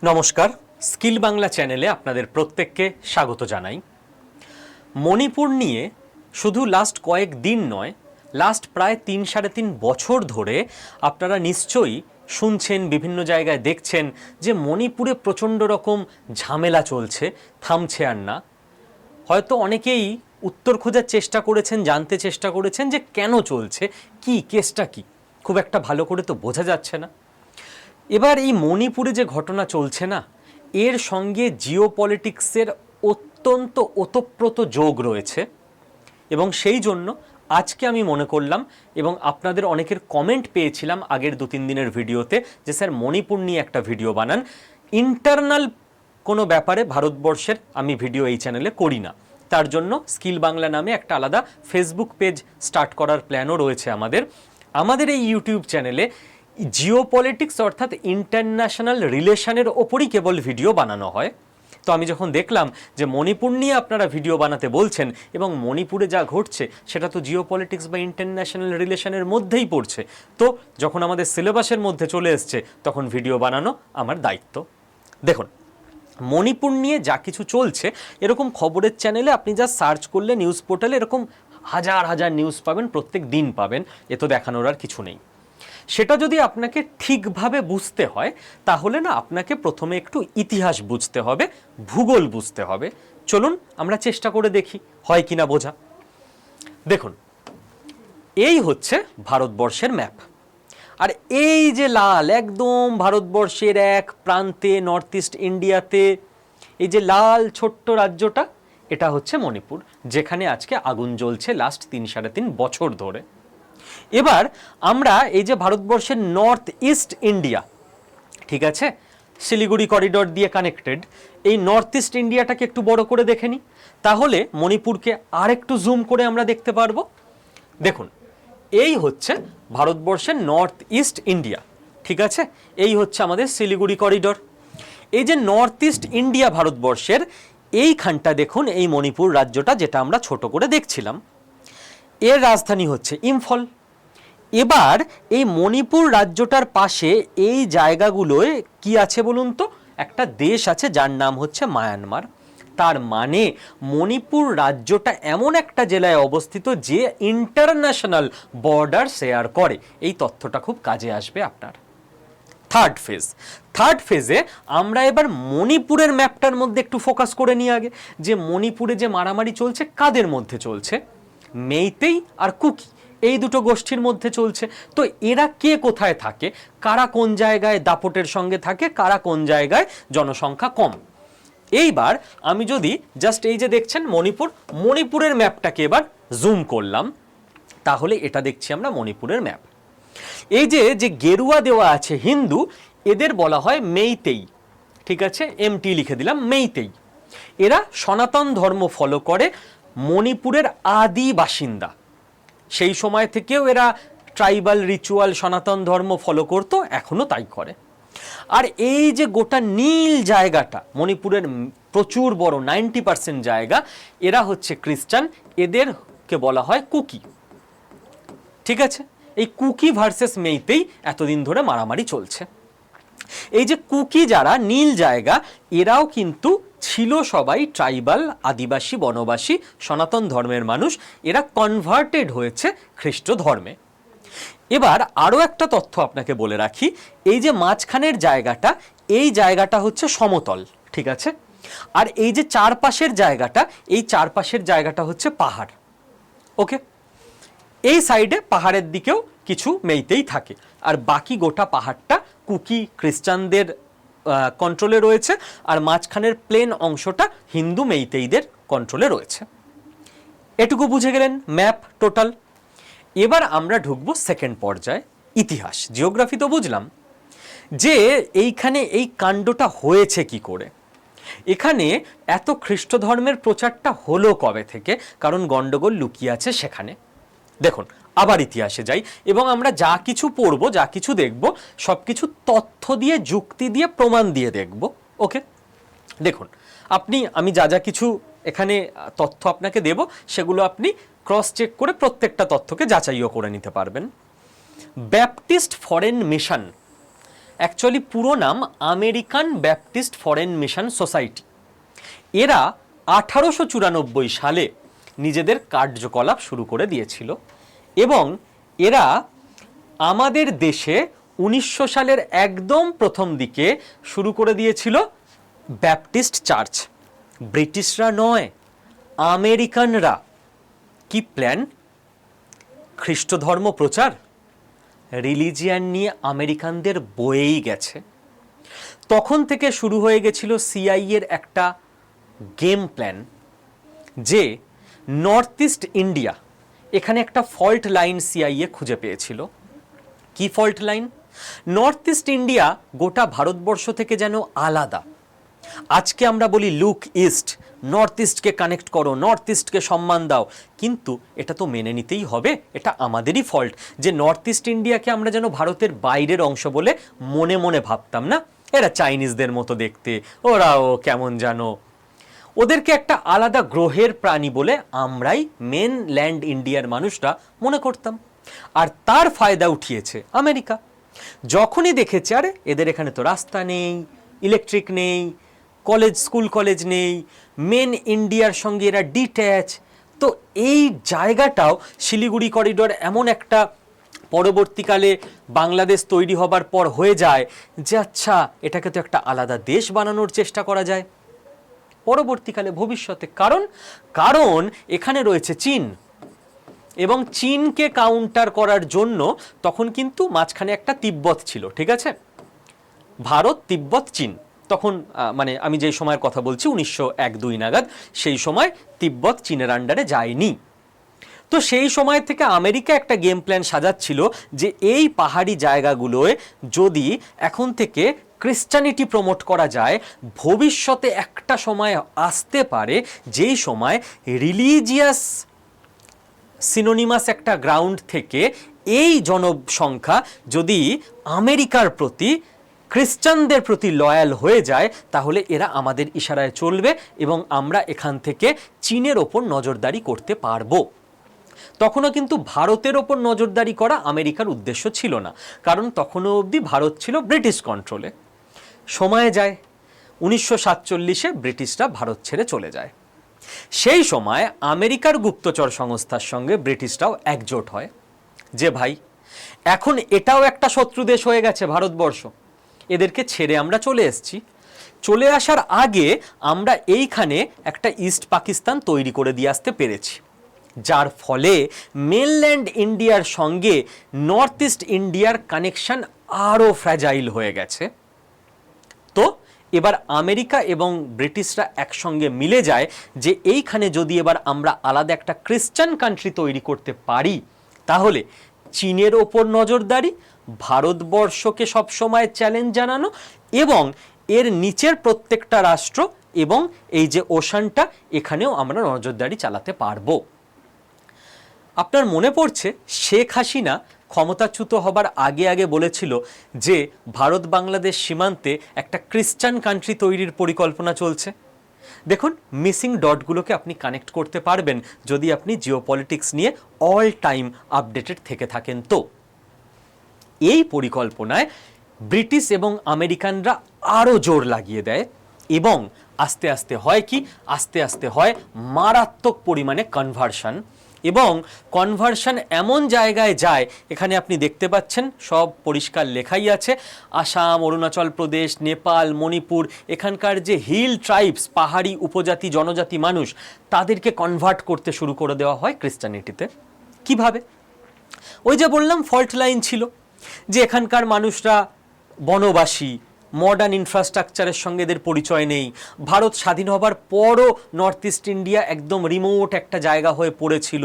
নমস্কার, স্কিল বাংলা চ্যানেলে আপনাদের প্রত্যেককে স্বাগত জানাই। মণিপুর নিয়ে শুধু লাস্ট কয়েক দিন নয়, লাস্ট প্রায় ৩-৩.৫ বছর ধরে আপনারা নিশ্চয়ই শুনছেন, বিভিন্ন জায়গায় দেখছেন যে মণিপুরে প্রচণ্ড রকম ঝামেলা চলছে, থামছে আর না। হয়তো অনেকেই উত্তর খোঁজার চেষ্টা করেছেন, জানতে চেষ্টা করেছেন যে কেন চলছে, কি কেসটা কি, খুব একটা ভালো করে তো বোঝা যাচ্ছে না। এবার এই মণিপুরে যে ঘটনা চলছে না, এর সঙ্গে জিওপলিটিক্সের অত্যন্ত ওতপ্রোত যোগ রয়েছে এবং সেই জন্য আজকে আমি মনে করলাম, এবং আপনাদের অনেকের কমেন্ট পেয়েছিলাম আগের ২-৩ দিনের ভিডিওতে যে স্যার মণিপুর নিয়ে একটা ভিডিও বানান। ইন্টারনাল কোনো ব্যাপারে ভারতবর্ষের আমি ভিডিও এই চ্যানেলে করি না, তার জন্য স্কিল বাংলা নামে একটা আলাদা ফেসবুক পেজ স্টার্ট করার প্ল্যানও রয়েছে আমাদের এই ইউটিউব চ্যানেলে জিওপলিটিক্স অর্থাৎ ইন্টারন্যাশনাল রিলেশনের ওপরই কেবল ভিডিও বানানো হয়। তো আমি যখন দেখলাম যে মণিপুর নিয়ে আপনারা ভিডিও বানাতে বলছেন এবং মণিপুরে যা ঘটছে সেটা তো জিওপলিটিক্স বা ইন্টারন্যাশনাল রিলেশনের মধ্যেই পড়ছে, তো যখন আমাদের সিলেবাসের মধ্যে চলে এসছে তখন ভিডিও বানানো আমার দায়িত্ব। দেখুন, মণিপুর নিয়ে যা কিছু চলছে, এরকম খবরের চ্যানেলে আপনি যা সার্চ করলে নিউজ পোর্টালে এরকম হাজার হাজার নিউজ পাবেন, প্রত্যেক দিন পাবেন, এ তো দেখানোর আর কিছু নেই। সেটা যদি আপনাকে ঠিকভাবে বুঝতে হয় তাহলে না আপনাকে প্রথমে একটু ইতিহাস বুঝতে হবে, ভূগোল বুঝতে হবে। চলুন আমরা চেষ্টা করে দেখি হয় কিনা বোঝা। দেখুন, এই হচ্ছে ভারতবর্ষের ম্যাপ, আর এই যে লাল একদম ভারতবর্ষের এক প্রান্তে নর্থ ইস্ট ইন্ডিয়াতে এই যে লাল ছোট্ট রাজ্যটা, এটা হচ্ছে মণিপুর, যেখানে আজকে আগুন জ্বলছে লাস্ট ৩-৩.৫ বছর ধরে। এবার আমরা এই যে ভারতবর্ষের নর্থ ইস্ট ইন্ডিয়া, ঠিক আছে, শিলিগুড়ি করিডোর দিয়ে কানেক্টেড, এই নর্থ ইস্ট ইন্ডিয়াটাকে একটু বড় করে দেখে নিই, তাহলে মণিপুরকে আর একটু জুম করে আমরা দেখতে পারবো। দেখুন, এই হচ্ছে ভারতবর্ষের নর্থ ইস্ট ইন্ডিয়া, ঠিক আছে, এই হচ্ছে আমাদের শিলিগুড়ি করিডোর। এই যে নর্থ ইস্ট ইন্ডিয়া ভারতবর্ষের এইখানটা দেখুন, এই মণিপুর রাজ্যটা যেটা আমরা ছোট করে দেখছিলাম, এর রাজধানী হচ্ছে ইম্ফল। এবার এই মণিপুর রাজ্যটার পাশে এই জায়গাগুলোয় কি আছে বলুন তো, একটা দেশ আছে যার নাম হচ্ছে মায়ানমার। তার মানে মণিপুর রাজ্যটা এমন একটা জেলায় অবস্থিত যে ইন্টারন্যাশনাল বর্ডার শেয়ার করে। এই তথ্যটা খুব কাজে আসবে আপনার। থার্ড ফেজে আমরা এবার মণিপুরের ম্যাপটার মধ্যে একটু ফোকাস করে নিই আগে, যে মণিপুরে যে মারামারি চলছে কাদের মধ্যে চলছে, মেইতেই আর কুকি, এই দুটো গোষ্ঠীর মধ্যে চলছে। তো এরা কে কোথায় থাকে, কারা কোন জায়গায় দাপটের সঙ্গে থাকে, কারা কোন জায়গায় জনসংখ্যা কম। এইবার আমি যদি জাস্ট এই যে দেখছেন মণিপুরের ম্যাপটাকে এবার জুম করলাম, তাহলে এটা দেখছি আমরা মণিপুরের ম্যাপ। এই যে যে গেরুয়া দেওয়া আছে হিন্দু, এদের বলা হয় মেইতেই, ঠিক আছে, এমটি লিখে দিলাম, মেইতেই। এরা সনাতন ধর্ম ফলো করে, মণিপুরের আদি বাসিন্দা, সেই সময় থেকেও এরা ট্রাইবাল রিচুয়াল সনাতন ধর্ম ফলো করতো, এখনো তাই করে। আর এই যে গোটা নীল জায়গাটা মণিপুরের প্রচুর বড় 90% জায়গা, এরা হচ্ছে খ্রিস্টান, এদেরকে বলা হয় কুকি, ঠিক আছে। এই কুকি ভার্সেস মেইতেই এতদিন ধরে মারামারি চলছে। এই যে কুকি যারা নীল জায়গা, এরাও কিন্তু ছিল সবাই ট্রাইবাল, আদিবাসী, বনবাসী, সনাতন ধর্মের মানুষ, এরা কনভার্টেড হয়েছে খ্রিস্ট ধর্মে। এবার আরও একটা তথ্য আপনাকে বলে রাখি, এই যে মাঝখানের জায়গাটা, এই জায়গাটা হচ্ছে সমতল, ঠিক আছে, আর এই যে চারপাশের জায়গাটা, এই চারপাশের জায়গাটা হচ্ছে পাহাড়, ওকে। এই সাইডে পাহাড়ের দিকেও কিছু মেইতেই থাকে, আর বাকি গোটা পাহাড়টা কুকি খ্রিস্টানদের কন্ট্রোলে রয়েছে, আর মাঝখানের প্লেন অংশটা হিন্দু মেইতেইদের কন্ট্রোলে রয়েছে। এটুকু বুঝে গেলেন ম্যাপ টোটাল। এবার আমরা ঢুকবো সেকেন্ড পর্যায়ে, ইতিহাস। জিওগ্রাফি তো বুঝলাম, যে এইখানে এই কাণ্ডটা হয়েছে কি করে, এখানে এত খ্রিস্ট ধর্মের প্রচারটা হলো কবে থেকে, কারণ গন্ডগোল লুকিয়ে আছে সেখানে। দেখুন, আবার ইতিহাসে যাই এবং আমরা যা কিছু পড়ব, যা কিছু দেখব, সব কিছু তথ্য দিয়ে, যুক্তি দিয়ে, প্রমাণ দিয়ে দেখব, ওকে। দেখুন, আমি যা যা কিছু এখানে তথ্য আপনাকে দেব, সেগুলো আপনি ক্রস চেক করে প্রত্যেকটা তথ্যকে যাচাইও করে নিতে পারবেন। ব্যাপটিস্ট ফরেন মিশন অ্যাকচুয়ালি পুরো নাম American Baptist foreign mission society. এরা 1894 সালে নিজেদের কার্যকলাপ শুরু করে দিয়েছিল এবং এরা আমাদের দেশে 1900 সালের একদম প্রথম দিকে শুরু করে দিয়েছিল ব্যাপটিস্ট চার্চ। ব্রিটিশরা নয়, আমেরিকানরা। কি প্ল্যান? খ্রিস্ট ধর্ম প্রচার, রিলিজিয়ান নিয়ে আমেরিকানদের বয়েই গেছে। তখন থেকে শুরু হয়ে গেছিল সিআইএর একটা গেম প্ল্যান যে নর্থ ইস্ট ইন্ডিয়া, এখানে একটা ফল্ট লাইন সিআইএ খুঁজে পেয়েছিল। কি fault line? North east India গোটা ভারতবর্ষ থেকে যেন আলাদা। আজকে আমরা বলি লুক ইস্ট, নর্থ ইস্টকে কানেক্ট করো, নর্থ ইস্টকে সম্মান দাও, কিন্তু এটা তো মেনে নিতেই হবে, এটা আমাদেরই ফল্ট যে নর্থ ইস্ট ইন্ডিয়াকে আমরা যেন ভারতের বাইরের অংশ বলে মনে মনে ভাবতাম না। এরা চাইনিজদের মতো দেখতে, ওরাও কেমন জানো, ওদেরকে একটা আলাদা গ্রহের প্রাণী বলে আমরাই মেন ল্যান্ড ইন্ডিয়ার মানুষরা মনে করতাম। আর তার ফায়দা উঠিয়েছে আমেরিকা। যখনই দেখেছে আরে এদের এখানে তো রাস্তা নেই, ইলেকট্রিক নেই, কলেজ স্কুল কলেজ নেই, মেন ইন্ডিয়ার সঙ্গে এরা ডিট্যাচ, তো এই জায়গাটাও শিলিগুড়ি করিডোর এমন একটা পরবর্তীকালে বাংলাদেশ তৈরি হবার পর হয়ে যায় যে আচ্ছা এটাকে তো একটা আলাদা দেশ বানানোর চেষ্টা করা যায় পরবর্তীকালে ভবিষ্যতে। কারণ এখানে রয়েছে চীন, এবং চীনকে কাউন্টার করার জন্য তখন কিন্তু মাঝখানে একটা তিব্বত ছিল, ঠিক আছে? ভারত, তিব্বত, চীন। তখন মানে আমি যেই সময়ের কথা বলছি 1901-2 নাগাদ, সেই সময় তিব্বত চীনের আন্ডারে যায়নি। তো সেই সময় থেকে আমেরিকা একটা গেম প্ল্যান সাজাচ্ছিল যে এই পাহাড়ি জায়গাগুলোয় যদি এখন থেকে ক্রিশ্চানিটি প্রমোট করা যায়, ভবিষ্যতে একটা সময় আসতে পারে যেই সময় রিলিজিয়াস সিনোনিমাস একটা গ্রাউন্ড থেকে এই জনসংখ্যা যদি আমেরিকার প্রতি, খ্রিস্টানদের প্রতি লয়াল হয়ে যায়, তাহলে এরা আমাদের ইশারায় চলবে এবং আমরা এখান থেকে চীনের ওপর নজরদারি করতে পারবো। তখনও কিন্তু ভারতের ওপর নজরদারি করা আমেরিকার উদ্দেশ্য ছিল না, কারণ তখনও অবধি ভারত ছিল ব্রিটিশ কন্ট্রোলে। সময় যায়, 1947-এ ব্রিটিশরা ভারত ছেড়ে চলে যায়। সেই সময় আমেরিকার গুপ্তচর সংস্থার সঙ্গে ব্রিটিশরাও একজোট হয় যে ভাই এখন এটাও একটা শত্রু দেশ হয়ে গেছে ভারতবর্ষ, এদেরকে ছেড়ে আমরা চলে এসেছি, চলে আসার আগে আমরা এইখানে একটা ইস্ট পাকিস্তান তৈরি করে দিয়ে আসতে পেরেছি, যার ফলে মেনল্যান্ড ইন্ডিয়ার সঙ্গে নর্থ ইস্ট ইন্ডিয়ার কানেকশন আরও ফ্র্যাজাইল হয়ে গেছে। তো এবার আমেরিকা এবং ব্রিটিশরা একসঙ্গে মিলে যায় যে এইখানে যদি এবার আমরা আলাদা একটা খ্রিস্টান কান্ট্রি তৈরি করতে পারি, তাহলে চীনের ওপর নজরদারি, ভারতবর্ষকে সবসময় চ্যালেঞ্জ জানানো এবং এর নিচের প্রত্যেকটা রাষ্ট্র এবং এই যে ওশানটা, এখানেও আমরা নজরদারি চালাতে পারবো। আপনার মনে পড়ছে শেখ হাসিনা ক্ষমতাচ্যুত হবার আগে বলেছিল যে ভারত বাংলাদেশ সীমান্তে একটা খ্রিস্টান কান্ট্রি তৈরির পরিকল্পনা চলছে। দেখুন মিসিং ডটগুলোকে আপনি কানেক্ট করতে পারবেন যদি আপনি জিওপলিটিক্স নিয়ে অল টাইম আপডেটেড থেকে থাকেন। তো এই পরিকল্পনায় ব্রিটিশ এবং আমেরিকানরা আরও জোর লাগিয়ে দেয় এবং আস্তে আস্তে হয় কি, আস্তে আস্তে হয় মারাত্মক পরিমাণে কনভার্সন, এবং কনভার্সন এমন জায়গায় যায়, এখানে আপনি দেখতে পাচ্ছেন সব পরিষ্কার লেখাই আছে, আসাম, অরুণাচল প্রদেশ, নেপাল, মণিপুর, এখানকার যে হিল ট্রাইবস, পাহাড়ি উপজাতি জনজাতি মানুষ, তাদেরকে কনভার্ট করতে শুরু করে দেওয়া হয় ক্রিশ্চানিটিতে। কিভাবে? ওই যে বললাম ফল্ট লাইন ছিল যে এখানকার মানুষরা বনবাসী, মডার্ন ইনফ্রাস্ট্রাকচারের সঙ্গে এদের পরিচয় নেই, ভারত স্বাধীন হবার পরও নর্থ ইস্ট ইন্ডিয়া একদম রিমোট একটা জায়গা হয়ে পড়েছিল।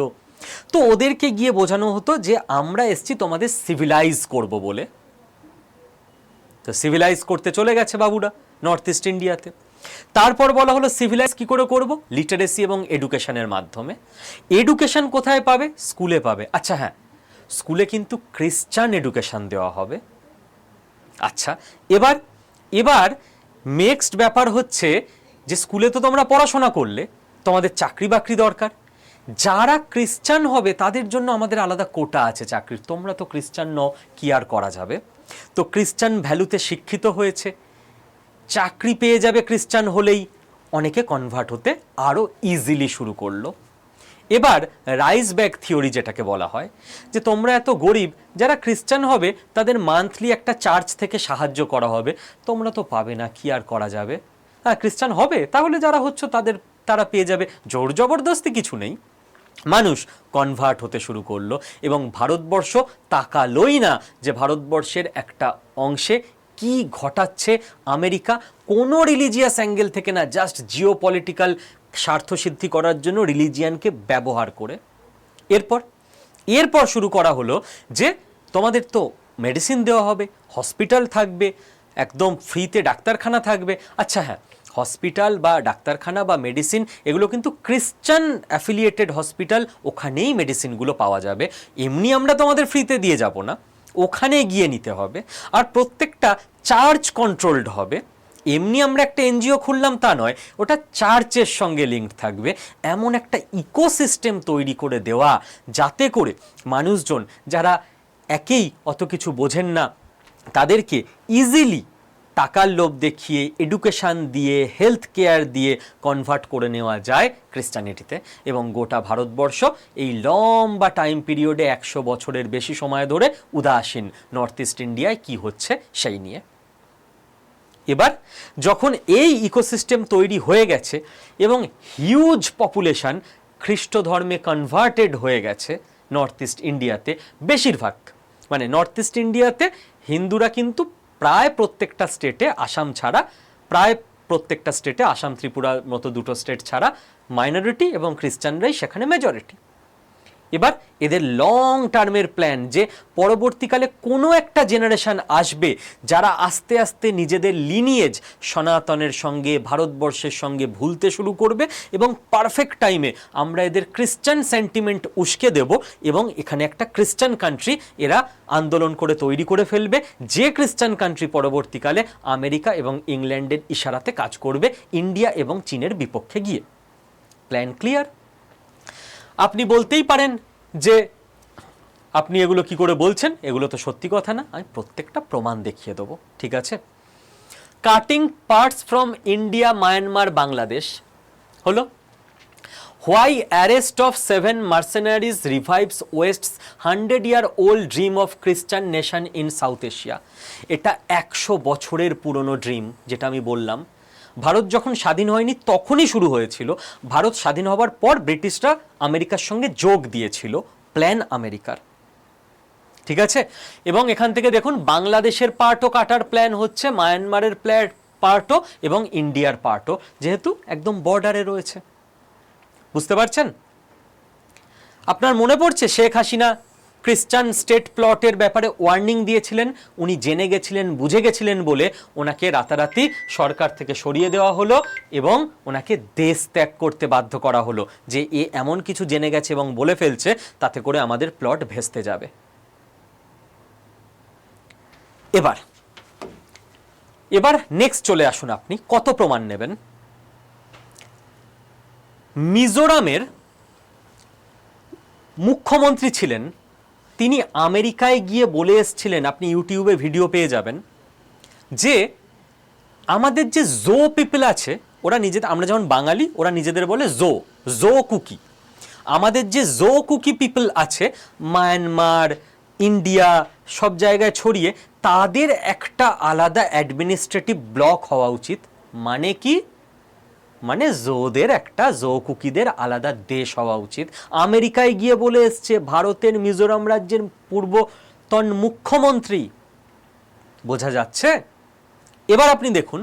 তো ওদেরকে গিয়ে বোঝানো হতো যে আমরা এসছি তোমাদের সিভিলাইজ করব বলে। তো সিভিলাইজ করতে চলে গেছে বাবুরা নর্থ ইস্ট ইন্ডিয়াতে। তারপর বলা হলো সিভিলাইজ কি করে করব? লিটারেসি এবং এডুকেশনের মাধ্যমে। এডুকেশন কোথায় পাবে? স্কুলে পাবে। আচ্ছা হ্যাঁ, স্কুলে কিন্তু খ্রিস্টান এডুকেশন দেওয়া হবে। আচ্ছা এবার নেক্সট ব্যাপার হচ্ছে যে স্কুলে তো তোমরা পড়াশোনা করলে, তোমাদের চাকরি বাকরি দরকার, যারা খ্রিস্টান হবে তাদের জন্য আমাদের আলাদা কোটা আছে চাকরির, তোমরা তো খ্রিস্টান নও, কি আর করা যাবে। তো খ্রিস্টান ভ্যালুতে শিক্ষিত হয়েছে, চাকরি পেয়ে যাবে খ্রিস্টান হলেই, অনেকে কনভার্ট হতে আরও ইজিলি শুরু করলো। এবার রাইস ব্যাক থিওরি যেটাকে বলা হয়, যে তোমরা এত গরিব, যারা খ্রিস্টান হবে তাদের মান্থলি একটা চার্চ থেকে সাহায্য করা হবে, তোমরা তো পাবে না, কি আর করা যাবে, হ্যাঁ খ্রিস্টান হবে তাহলে যারা হচ্ছে তারা পেয়ে যাবে, জোর জবরদস্তি কিছু নেই। মানুষ কনভার্ট হতে শুরু করলো এবং ভারতবর্ষ তাকালোই না যে ভারতবর্ষের একটা অংশে কি ঘটাচ্ছে আমেরিকা, কোনো রিলিজিয়াস অ্যাঙ্গেল থেকে না, জাস্ট জিও পলিটিক্যাল স্বার্থসিদ্ধি করার জন্য রিলিজিয়ানকে ব্যবহার করে। এরপর শুরু করা হলো যে তোমাদের তো মেডিসিন দেওয়া হবে, হসপিটাল থাকবে, একদম ফ্রিতে ডাক্তারখানা থাকবে। আচ্ছা হ্যাঁ, হসপিটাল বা ডাক্তারখানা বা মেডিসিন এগুলো কিন্তু খ্রিস্টান অ্যাফিলিয়েটেড হসপিটাল, ওখানেই মেডিসিনগুলো পাওয়া যাবে, এমনি আমরা তোমাদের ফ্রিতে দিয়ে যাব না, ওখানে গিয়ে নিতে হবে। আর প্রত্যেকটা চার্চ কন্ট্রোলড হবে, এমনি আমরা একটা এনজিও খুললাম তা নয়, ওটা চার্চের সঙ্গে লিঙ্ক থাকবে। এমন একটা ইকোসিস্টেম তৈরি করে দেওয়া যাতে করে মানুষজন যারা একেই অত কিছু বোঝেন না তাদেরকে ইজিলি টাকার লোভ দেখিয়ে, এডুকেশান দিয়ে, হেলথ কেয়ার দিয়ে কনভার্ট করে নেওয়া যায় খ্রিস্টানিটিতে। এবং গোটা ভারতবর্ষ এই লম্বা টাইম পিরিয়ডে 100 বছরের বেশি সময় ধরে উদাসীন নর্থ ইস্ট ইন্ডিয়ায় কি হচ্ছে সেই নিয়ে। এবার যখন এই ইকোসিস্টেম তৈরি হয়ে গেছে এবং হিউজ পপুলেশন খ্রিস্ট ধর্মে কনভার্টেড হয়ে গেছে নর্থ ইস্ট ইন্ডিয়াতে, বেশিরভাগ মানে নর্থ ইস্ট ইন্ডিয়াতে হিন্দুরা কিন্তু প্রায় প্রত্যেকটা স্টেটে, আসাম ছাড়া প্রায় প্রত্যেকটা স্টেটে, আসাম ত্রিপুরার মতো দুটো স্টেট ছাড়া মাইনরিটি এবং খ্রিস্টানরাই সেখানে মেজরিটি। এবার এদের লং টার্মের প্ল্যান যে পরবর্তীকালে কোনো একটা জেনারেশন আসবে যারা আস্তে আস্তে নিজেদের লিনিয়েজ সনাতনের সঙ্গে, ভারতবর্ষের সঙ্গে ভুলতে শুরু করবে এবং পারফেক্ট টাইমে আমরা এদের খ্রিস্টান সেন্টিমেন্ট উস্কে দেব এবং এখানে একটা খ্রিস্টান কান্ট্রি এরা আন্দোলন করে তৈরি করে ফেলবে, যে খ্রিস্টান কান্ট্রি পরবর্তীকালে আমেরিকা এবং ইংল্যান্ডের ইশারাতে কাজ করবে ইন্ডিয়া এবং চীনের বিপক্ষে গিয়ে। Plan clear? আপনি বলতেই পারেন যে আপনি এগুলো কি করে বলছেন, এগুলো তো সত্যি কথা না, আমি প্রত্যেকটা প্রমাণ দেখিয়ে দেবো, ঠিক আছে। Cutting parts from India, Myanmar, Bangladesh হলো। Why arrest of 7 mercenaries revives West's 100-year-old dream of Christian nation in South Asia. এটা 100 বছরের পুরনো ড্রিম, যেটা আমি বললাম। ভারত যখন স্বাধীন হয়নি তখনই শুরু হয়েছিল, ভারত স্বাধীন হওয়ার পর ব্রিটিশরা আমেরিকার সঙ্গে যোগ দিয়েছিল, প্ল্যান আমেরিকার, ঠিক আছে। এবং এখান থেকে দেখুন বাংলাদেশের পার্টও কাটার প্ল্যান হচ্ছে, মায়ানমারের পার্টও এবং ইন্ডিয়ার পার্টও, যেহেতু একদম বর্ডারে রয়েছে। বুঝতে পারছেন? আপনার মনে পড়ছে শেখ হাসিনা খ্রিস্টান স্টেট প্লটের ব্যাপারে ওয়ার্নিং দিয়েছিলেন, উনি জেনে গেছিলেন, বুঝে গেছিলেন বলে ওনাকে রাতারাতি সরকার থেকে সরিয়ে দেওয়া হলো এবং ওনাকে দেশ ত্যাগ করতে বাধ্য করা হলো, যে এ এমন কিছু জেনে গেছে এবং বলে ফেলছে তাতে করে আমাদের প্লট ভেস্তে যাবে। এবার নেক্সট চলে আসুন, আপনি কত প্রমাণ নেবেন। মিজোরামের মুখ্যমন্ত্রী ছিলেন, তিনি আমেরিকায় গিয়ে বলে এসেছিলেন, আপনি ইউটিউবে ভিডিও পেয়ে যাবেন, যে আমাদের যে জো পিপল আছে, ওরা নিজেদের, আমরা যেমন বাঙালি, ওরা নিজেদের বলে জো কুকি, আমাদের যে জো কুকি পিপল আছে মায়ানমার, ইন্ডিয়া, সব জায়গায় ছড়িয়ে, তাদের একটা আলাদা অ্যাডমিনিস্ট্রেটিভ ব্লক হওয়া উচিত। মানে কি? মানে জো কুকিদের আলাদা দেশ হওয়া উচিত। আমেরিকায় গিয়ে বলে এসছে ভারতের মিজোরাম রাজ্যের পূর্বতন মুখ্যমন্ত্রী। বোঝা যাচ্ছে? এবার আপনি দেখুন,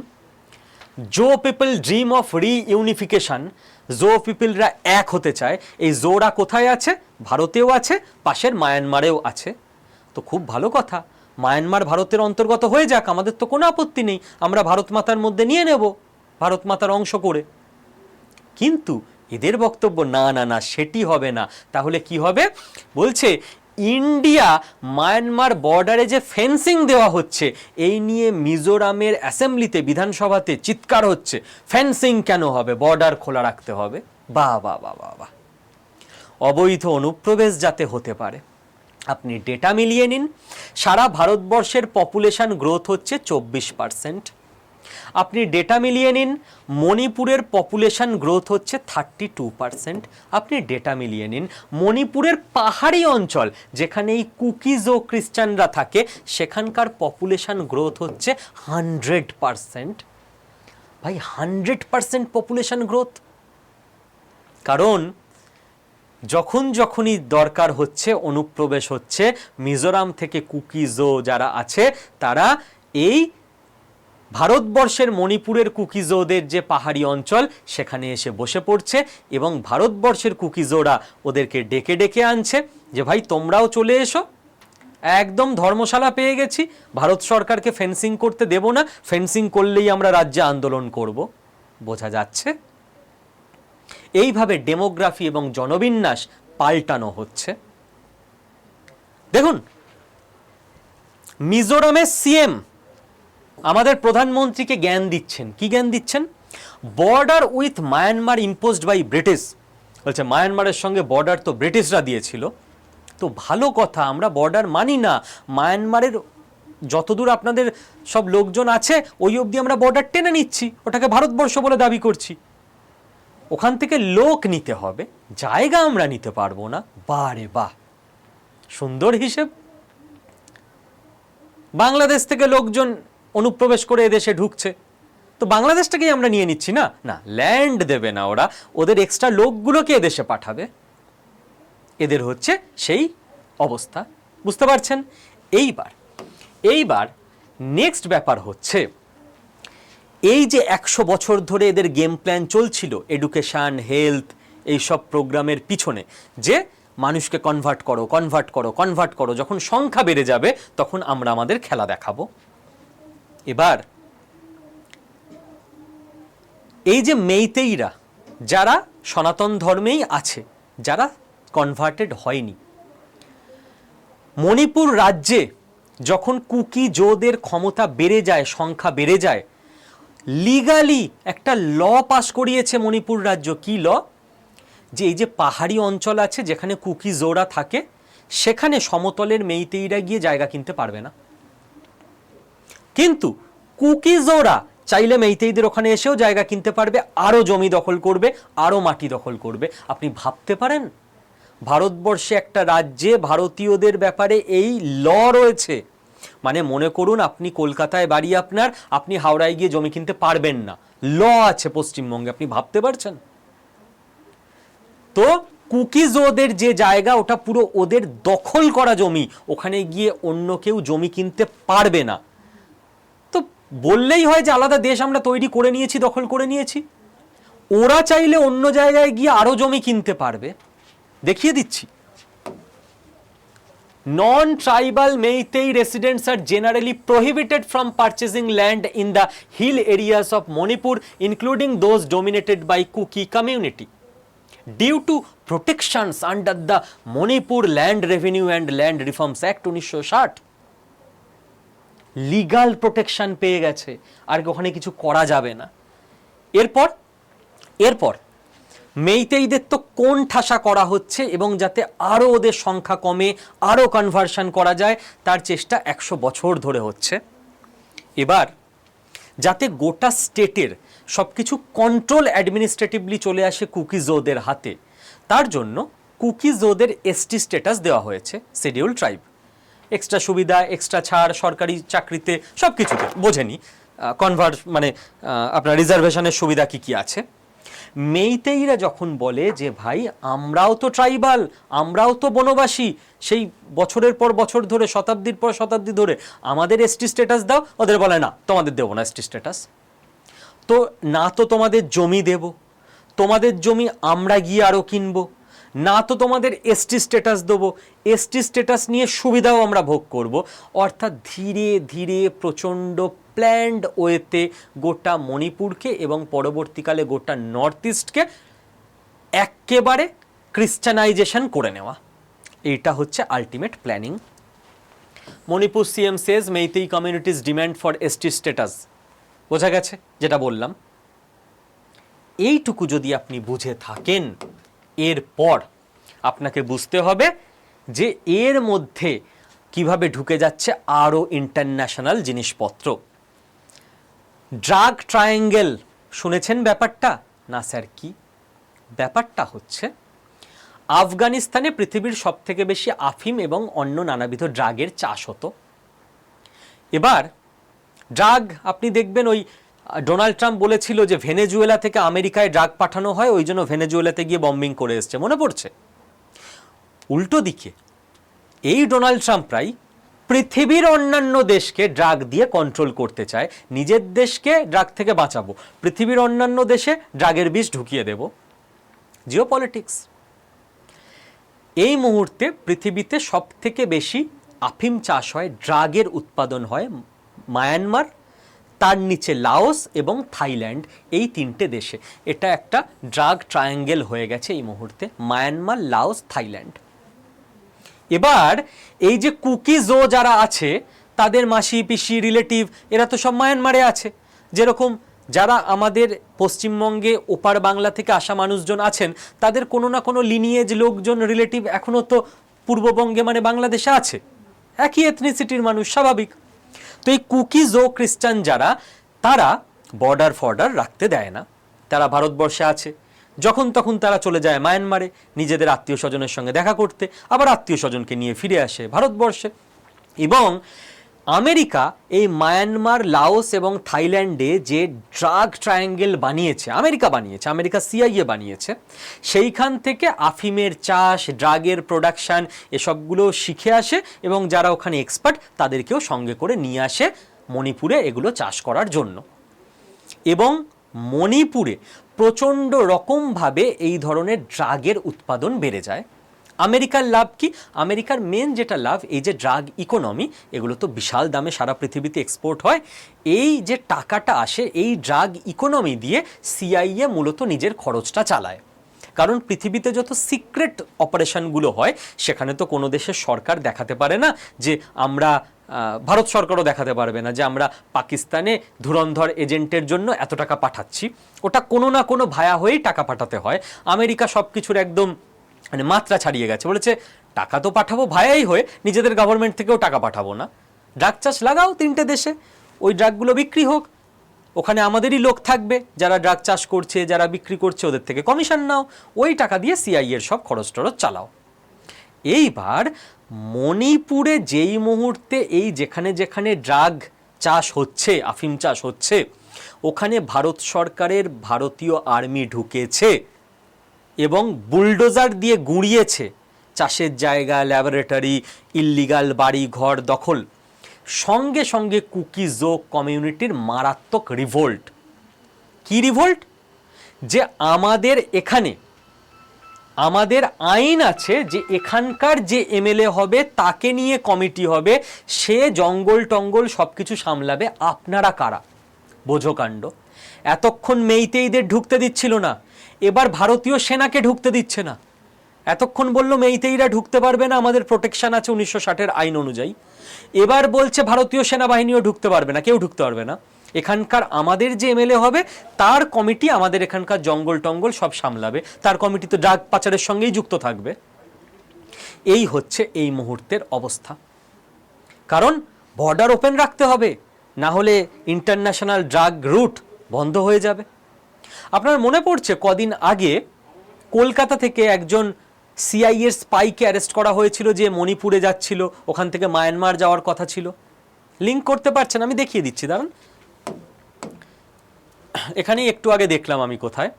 জো পিপল ড্রিম অফ রিইউনিফিকেশন, জো পিপলরা এক হতে চায়। এই জোরা কোথায় আছে? ভারতেও আছে, পাশের মায়ানমারেও আছে। তো খুব ভালো কথা, মায়ানমার ভারতের অন্তর্গত হয়ে যাক, আমাদের তো কোনো আপত্তি নেই, আমরা ভারত মাতার মধ্যে নিয়ে নেব, ভারত মাতার অংশ করে। কিন্তু এদের বক্তব্য না না না, সেটি হবে না। তাহলে কি হবে? বলছে ইন্ডিয়া মায়ানমার বর্ডারে যে ফেন্সিং দেওয়া হচ্ছে, এই নিয়ে মিজোরামের অ্যাসেম্বলিতে, বিধানসভাতে চিৎকার হচ্ছে, ফেন্সিং কেন হবে, বর্ডার খোলা রাখতে হবে। বাহ বাহ বাহ বাহ বাহ, অবৈধ অনুপ্রবেশ যাতে হতে পারে, আপনি ডেটা মিলিয়ে নিন, সারা ভারতবর্ষের পপুলেশন গ্রোথ হচ্ছে 24%। আপনি ডেটা মিলিয়ে নিন, মণিপুরের পপুলেশন গ্রোথ হচ্ছে 32%। আপনি ডেটা মিলিয়ে নিন, মণিপুরের পাহাড়ি অঞ্চল যেখানে এই কুকিজ ও খ্রিস্টানরা থাকে সেখানকার পপুলেশন গ্রোথ হচ্ছে 100%। ভাই 100% পপুলেশন গ্রোথ। কারণ যখনই দরকার হচ্ছে, অনুপ্রবেশ হচ্ছে, মিজোরাম থেকে কুকিজো যারা আছে তারা এই ভারতবর্ষের মণিপুরের কুকিজোদের যে পাহাড়ি অঞ্চল সেখানে এসে বসে পড়ছে এবং ভারতবর্ষের কুকিজোরা ওদেরকে ডেকে ডেকে আনছে যে ভাই তোমরাও চলে এসো, একদম ধর্মশালা পেয়ে গেছি, ভারত সরকারকে ফেন্সিং করতে দেব না, ফেন্সিং করলেই আমরা রাজ্যে আন্দোলন করব। বোঝা যাচ্ছে এইভাবে ডেমোগ্রাফি এবং জনবিন্যাস পাল্টানো হচ্ছে। দেখুন, মিজোরামের সিএম আমাদের প্রধানমন্ত্রীকে জ্ঞান দিচ্ছেন। কি জ্ঞান দিচ্ছেন? Border with Myanmar imposed by British. বলছে মায়ানমারের সঙ্গে বর্ডার তো ব্রিটিশরা দিয়েছিল, তো ভালো কথা, আমরা বর্ডার মানি না, মায়ানমারের যতদূর আপনাদের সব লোকজন আছে ওই অবধি আমরা বর্ডার টেনে নিচ্ছি, ওটাকে ভারতবর্ষ বলে দাবি করছি, ওখান থেকে লোক নিতে হবে, জায়গা আমরা নিতে পারবো না। বারে বাহ, সুন্দর হিসেব। বাংলাদেশ থেকে লোকজন অনুপ্রবেশ করে এদেশে ঢুকছে, তো বাংলাদেশটাকেই আমরা নিয়ে নিচ্ছি না, না ল্যান্ড দেবে না ওরা, ওদের এক্সট্রা লোকগুলোকে এদেশে পাঠাবে। এদের হচ্ছে সেই অবস্থা, বুঝতে পারছেন? এইবার নেক্সট ব্যাপার হচ্ছে, এই যে 100 বছর ধরে এদের গেম প্ল্যান চলছিল এডুকেশন, হেলথ, এইসব প্রোগ্রামের পিছনে, যে মানুষকে কনভার্ট করো, যখন সংখ্যা বেড়ে যাবে তখন আমরা আমাদের খেলা দেখাবো। এবার এই যে মেইতেইরা যারা সনাতন ধর্মেই আছে, যারা কনভার্টেড হয়নি, মণিপুর রাজ্যে যখন কুকি জোদের ক্ষমতা বেড়ে যায়, সংখ্যা বেড়ে যায়, লিগালি একটা ল পাস করিয়েছে মণিপুর রাজ্য। কি ল? যে এই যে পাহাড়ি অঞ্চল আছে যেখানে কুকি জোরা থাকে, সেখানে সমতলের মেইতেইরা গিয়ে জায়গা কিনতে পারবে না, কিন্তু কুকি জোরা চাইলে মেইতেইদের ওখানে এসেও জায়গা কিনতে পারবে, আরো জমি দখল করবে, আরো মাটি দখল করবে। আপনি ভাবতে পারেন ভারতবর্ষে একটা রাজ্যে ভারতীয়দের ব্যাপারে এই ল রয়েছে। মানে মনে করুন আপনি কলকাতায় বাড়ি আপনার, আপনি হাওড়ায় গিয়ে জমি কিনতে পারবেন না, ল আছে পশ্চিমবঙ্গে। আপনি ভাবতে পারছেন? তো কুকিজোদের যে জায়গা, ওটা পুরো ওদের দখল করা জমি, ওখানে গিয়ে অন্য কেউ জমি কিনতে পারবে না। তো বললেই হয় যে আলাদা দেশ আমরা তৈরি করে নিয়েছি, দখল করে নিয়েছি। ওরা চাইলে অন্য জায়গায় গিয়ে আরো জমি কিনতে পারবে। দেখিয়ে দিচ্ছি। Non-tribal Meitei residents are generally prohibited from purchasing land in the hill areas of Manipur, including those dominated by Kuki community, due to protections under the Manipur Land Revenue and Land Reforms Act 1960. Legal protection পেয়ে গেছে, আর ওখানে কিছু করা যাবে না। এরপর মেইতেইদের তো কোন ঠাসা করা হচ্ছে এবং যাতে আরো ওদের সংখ্যা কমে, আরো কনভার্সন করা যায়, তার চেষ্টা 100 বছর ধরে হচ্ছে। এবার যাতে গোটা স্টেটের সবকিছু কন্ট্রোল অ্যাডমিনিস্ট্রেটিভলি চলে আসে কুকিজোদের হাতে, তার জন্য কুকিজোদের এসটি স্ট্যাটাস দেওয়া হয়েছে, শিডিউল ট্রাইব। এক্সট্রা সুবিধা, এক্সট্রা ছাড়, সরকারি চাকরিতে সব কিছুতে, বোঝেনি মানে আপনার রিজার্ভেশনের সুবিধা কি কি আছে। মেইতেইরা যখন বলে যে ভাই আমরাও তো ট্রাইবাল, আমরাও তো বনবাসী, সেই বছরের পর বছর ধরে, শতাব্দীর পর শতাব্দী ধরে আমাদের এসটি স্ট্যাটাস দাও, ওদের বলে না তোমাদের দেবো না এসটি স্ট্যাটাস। তো না তো তোমাদের জমি দেব, তোমাদের জমি আমরা গিয়ে আরো কিনবো, না তো তোমাদের এসটি স্ট্যাটাস দেবো, এসটি স্ট্যাটাস নিয়ে সুবিধাও আমরা ভোগ করব। অর্থাৎ ধীরে ধীরে প্রচণ্ড প্ল্যান্ড ওয়েতে গোটা মণিপুরকে এবং পরবর্তীকালে গোটা নর্থ ইস্টকে একেবারে ক্রিশ্চানাইজেশন করে নেওয়া, এইটা হচ্ছে ultimate planning. Manipur CM Sage Meitei communities demand for ST status. বোঝা গেছে যেটা বললাম? এইটুকু যদি আপনি বুঝে থাকেন, এরপর আপনাকে বুঝতে হবে যে এর মধ্যে কিভাবে ঢুকে যাচ্ছে আরও ইন্টারন্যাশনাল জিনিসপত্র। ড্রাগ ট্রায়াঙ্গেল শুনেছেন ব্যাপারটা? না স্যার, কি ব্যাপারটা হচ্ছে, আফগানিস্তানে পৃথিবীর সবথেকে বেশি আফিম এবং অন্য নানাবিধ ড্রাগের চাষ হতো। এবার ড্রাগ আপনি দেখবেন, ওই ডোনাল্ড ট্রাম্প বলেছিল যে ভেনেজুয়েলা থেকে আমেরিকায় ড্রাগ পাঠানো হয়, ওই জন্য ভেনেজুয়েলাতে গিয়ে বম্বিং করে এসছে, মনে পড়ছে? উল্টো দিকে এই ডোনাল্ড ট্রাম্পরাই পৃথিবীর অন্যান্য দেশকে ড্রাগ দিয়ে কন্ট্রোল করতে চায়। নিজের দেশকে ড্রাগ থেকে বাঁচাবো, পৃথিবীর অন্যান্য দেশে ড্রাগের বিষ ঢুকিয়ে দেব। জিওপলিটিক্স। এই মুহূর্তে পৃথিবীতে সবথেকে বেশি আফিম চাষ হয়, ড্রাগের উৎপাদন হয় মায়ানমার, তার নিচে লাওস এবং থাইল্যান্ড, এই তিনটে দেশে। এটা একটা ড্রাগ ট্রায়াঙ্গেল হয়ে গেছে এই মুহূর্তে, মায়ানমার, লাওস, থাইল্যান্ড। এবার এই যে কুকিজো যারা আছে, তাদের মাসি পিসি রিলেটিভ এরা তো সব মায়ানমারে আছে। যেরকম যারা আমাদের পশ্চিমবঙ্গে ওপার বাংলা থেকে আসা মানুষজন আছেন, তাদের কোনো না কোনো লিনিয়েজ লোকজন রিলেটিভ এখনও তো পূর্ববঙ্গে মানে বাংলাদেশে আছে, একই এথনিসিটির মানুষ, স্বাভাবিক। তো এই কুকিজো খ্রিস্টান যারা, তারা বর্ডার ফর্ডার রাখতে দেয় না, তারা ভারতবর্ষে আছে, যখন তখন তারা চলে যায় মায়ানমারে নিজেদের আত্মীয় স্বজনের সঙ্গে দেখা করতে, আবার আত্মীয় স্বজনকে নিয়ে ফিরে আসে ভারতবর্ষে। এবং আমেরিকা এই মায়ানমার, লাওস এবং থাইল্যান্ডে যে ড্রাগ ট্রায়াঙ্গেল বানিয়েছে, আমেরিকা সিআইএ বানিয়েছে, সেইখান থেকে আফিমের চাষ, ড্রাগের প্রোডাকশান এসবগুলো শিখে আসে এবং যারা ওখানে এক্সপার্ট তাদেরকেও সঙ্গে করে নিয়ে আসে মণিপুরে এগুলো চাষ করার জন্য। এবং মণিপুরে প্রচণ্ড রকমভাবে এই ধরনের ড্রাগের উৎপাদন বেড়ে যায়। আমেরিকার লাভ কি? আমেরিকার মেন যেটা লাভ, এই যে ড্রাগ ইকোনমি, এগুলো তো বিশাল দামে সারা পৃথিবীতে এক্সপোর্ট হয়। এই যে টাকাটা আসে, এই ড্রাগ ইকোনমি দিয়ে সিআইএ মূলত নিজের খরচটা চালায়। কারণ পৃথিবীতে যত সিক্রেট অপারেশনগুলো হয়, সেখানে তো কোনো দেশের সরকার দেখাতে পারে না যে আমরা, ভারত সরকারও দেখাতে পারবে না যে আমরা পাকিস্তানে ধুরন্ধর এজেন্টের জন্য এত টাকা পাঠাচ্ছি। ওটা কোনো না কোনো ভায়া হয়েই টাকা পাঠাতে হয়। আমেরিকা সব কিছুর একদম মানে মাত্রা ছাড়িয়ে গেছে, বলেছে টাকা তো পাঠাবো ভায়াই হয়ে, নিজেদের গভর্নমেন্ট থেকেও টাকা পাঠাবো না। ড্রাগ চাষ লাগাও তিনটে দেশে, ওই ড্রাগগুলো বিক্রি হোক, ওখানে আমাদেরই লোক থাকবে যারা ড্রাগ চাষ করছে, যারা বিক্রি করছে, ওদের থেকে কমিশন নাও, ওই টাকা দিয়ে সিআইএর সব খরচ টরচ চালাও। এইবার মণিপুরে যেই মুহূর্তে এই যেখানে যেখানে ড্রাগ চাষ হচ্ছে, আফিম চাষ হচ্ছে, ওখানে ভারত সরকারের ভারতীয় আর্মি ঢুকেছে এবং বুলডোজার দিয়ে গুঁড়িয়েছে চাষের জায়গা, ল্যাবরেটরি, ইল্লিগাল বাড়ি ঘর দখল। সঙ্গে সঙ্গে কুকিজো কমিউনিটির মারাত্মক রিভোল্ট। কি রিভোল্ট? যে আমাদের এখানে, আমাদের আইন আছে যে এখানকার যে এমএলএ হবে তাকে নিয়ে কমিটি হবে, সে জঙ্গল টঙ্গল সব কিছু সামলাবে, আপনারা কারা? বোঝো কাণ্ড। এতক্ষণ মেইতেইদের ঢুকতে দিচ্ছিল না, এবার ভারতীয় সেনাকে ঢুকতে দিচ্ছে না। এতক্ষণ বলল মেইতেইরা ঢুকতে পারবে না, আমাদের প্রোটেকশন আছে 1960-এর আইন অনুযায়ী। এবার বলছে ভারতীয় সেনাবাহিনীও ঢুকতে পারবে না, কেউ ঢুকতে পারবে না। এখানকার আমাদের যে এমএলএ হবে তার কমিটি আমাদের এখানকার জঙ্গল টঙ্গল সব সামলাবে, তার কমিটি তো ড্রাগ পাচারের সঙ্গেই যুক্ত থাকবে। এই হচ্ছে এই মুহূর্তের অবস্থা। কারণ বর্ডার ওপেন রাখতে হবে, না হলে ইন্টারন্যাশনাল ড্রাগ রুট বন্ধ হয়ে যাবে। আপনার মনে পড়ছে কদিন আগে কলকাতা থেকে একজন সিআইএর স্পাইকে অ্যারেস্ট করা হয়েছিল, যে মণিপুরে যাচ্ছিল, ওখান থেকে মায়ানমার যাওয়ার কথা ছিল। লিঙ্ক করতে পারছেন? আমি দেখিয়ে দিচ্ছি, দাঁড়ান। এখানেই একটু আগে দেখলাম আমি কোথায়,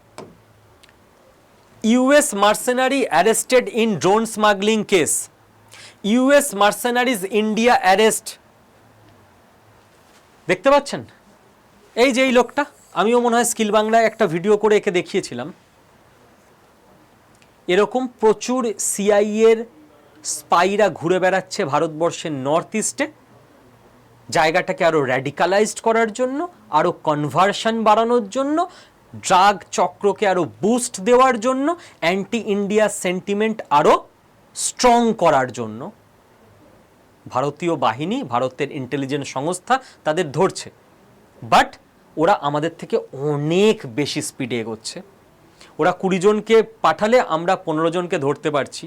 US mercenary arrested in drone smuggling case, US mercenaries India arrest. দেখতে পাচ্ছেন? এই যে এই লোকটা, আমিও মনে হয় স্কিল বাংলায় একটা ভিডিও করে একে দেখিয়েছিলাম। এরকম প্রচুর সিআইএর স্পাইরা ঘুরে বেড়াচ্ছে ভারতবর্ষের নর্থ ইস্টে, জায়গাটাকে আরও র্যাডিকালাইজড করার জন্য, আরও কনভার্সন বাড়ানোর জন্য, ড্রাগ চক্রকে আরও বুস্ট দেওয়ার জন্য, অ্যান্টি ইন্ডিয়া সেন্টিমেন্ট আরও স্ট্রং করার জন্য। ভারতীয় বাহিনী, ভারতের ইন্টেলিজেন্স সংস্থা তাদের ধরছে, বাট ওরা আমাদের থেকে অনেক বেশি স্পিডে এগোচ্ছে। ওরা 20 জনকে পাঠালে আমরা 15 জনকে ধরতে পারছি,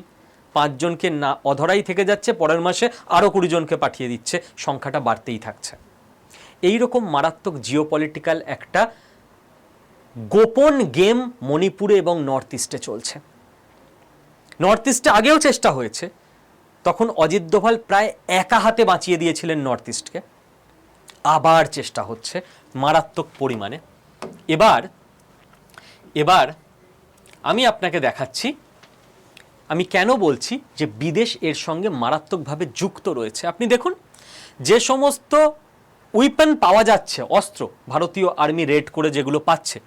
5 জনকে না অধরাই থেকে যাচ্ছে, পরের মাসে আরও 20 জনকে পাঠিয়ে দিচ্ছে, সংখ্যাটা বাড়তেই থাকছে। এইরকম মারাত্মক জিওপলিটিক্যাল একটা গোপন গেম মণিপুরে এবং নর্থ ইস্টে চলছে। নর্থ ইস্টে আগেও চেষ্টা হয়েছে, তখন অজিত দোভাল প্রায় একা হাতে বাঁচিয়ে দিয়েছিলেন নর্থ ইস্টকে। আবার চেষ্টা হচ্ছে মারাত্মক পরিমাণে। এবার আমি আপনাকে দেখাচ্ছি আমি কেন বলছি যে বিদেশ এর সঙ্গে মারাত্মকভাবে যুক্ত রয়েছে। আপনি দেখুন, যে সমস্ত উইপেন পাওয়া যাচ্ছে, অস্ত্র ভারতীয় আর্মি রেড করে যেগুলো পাচ্ছে,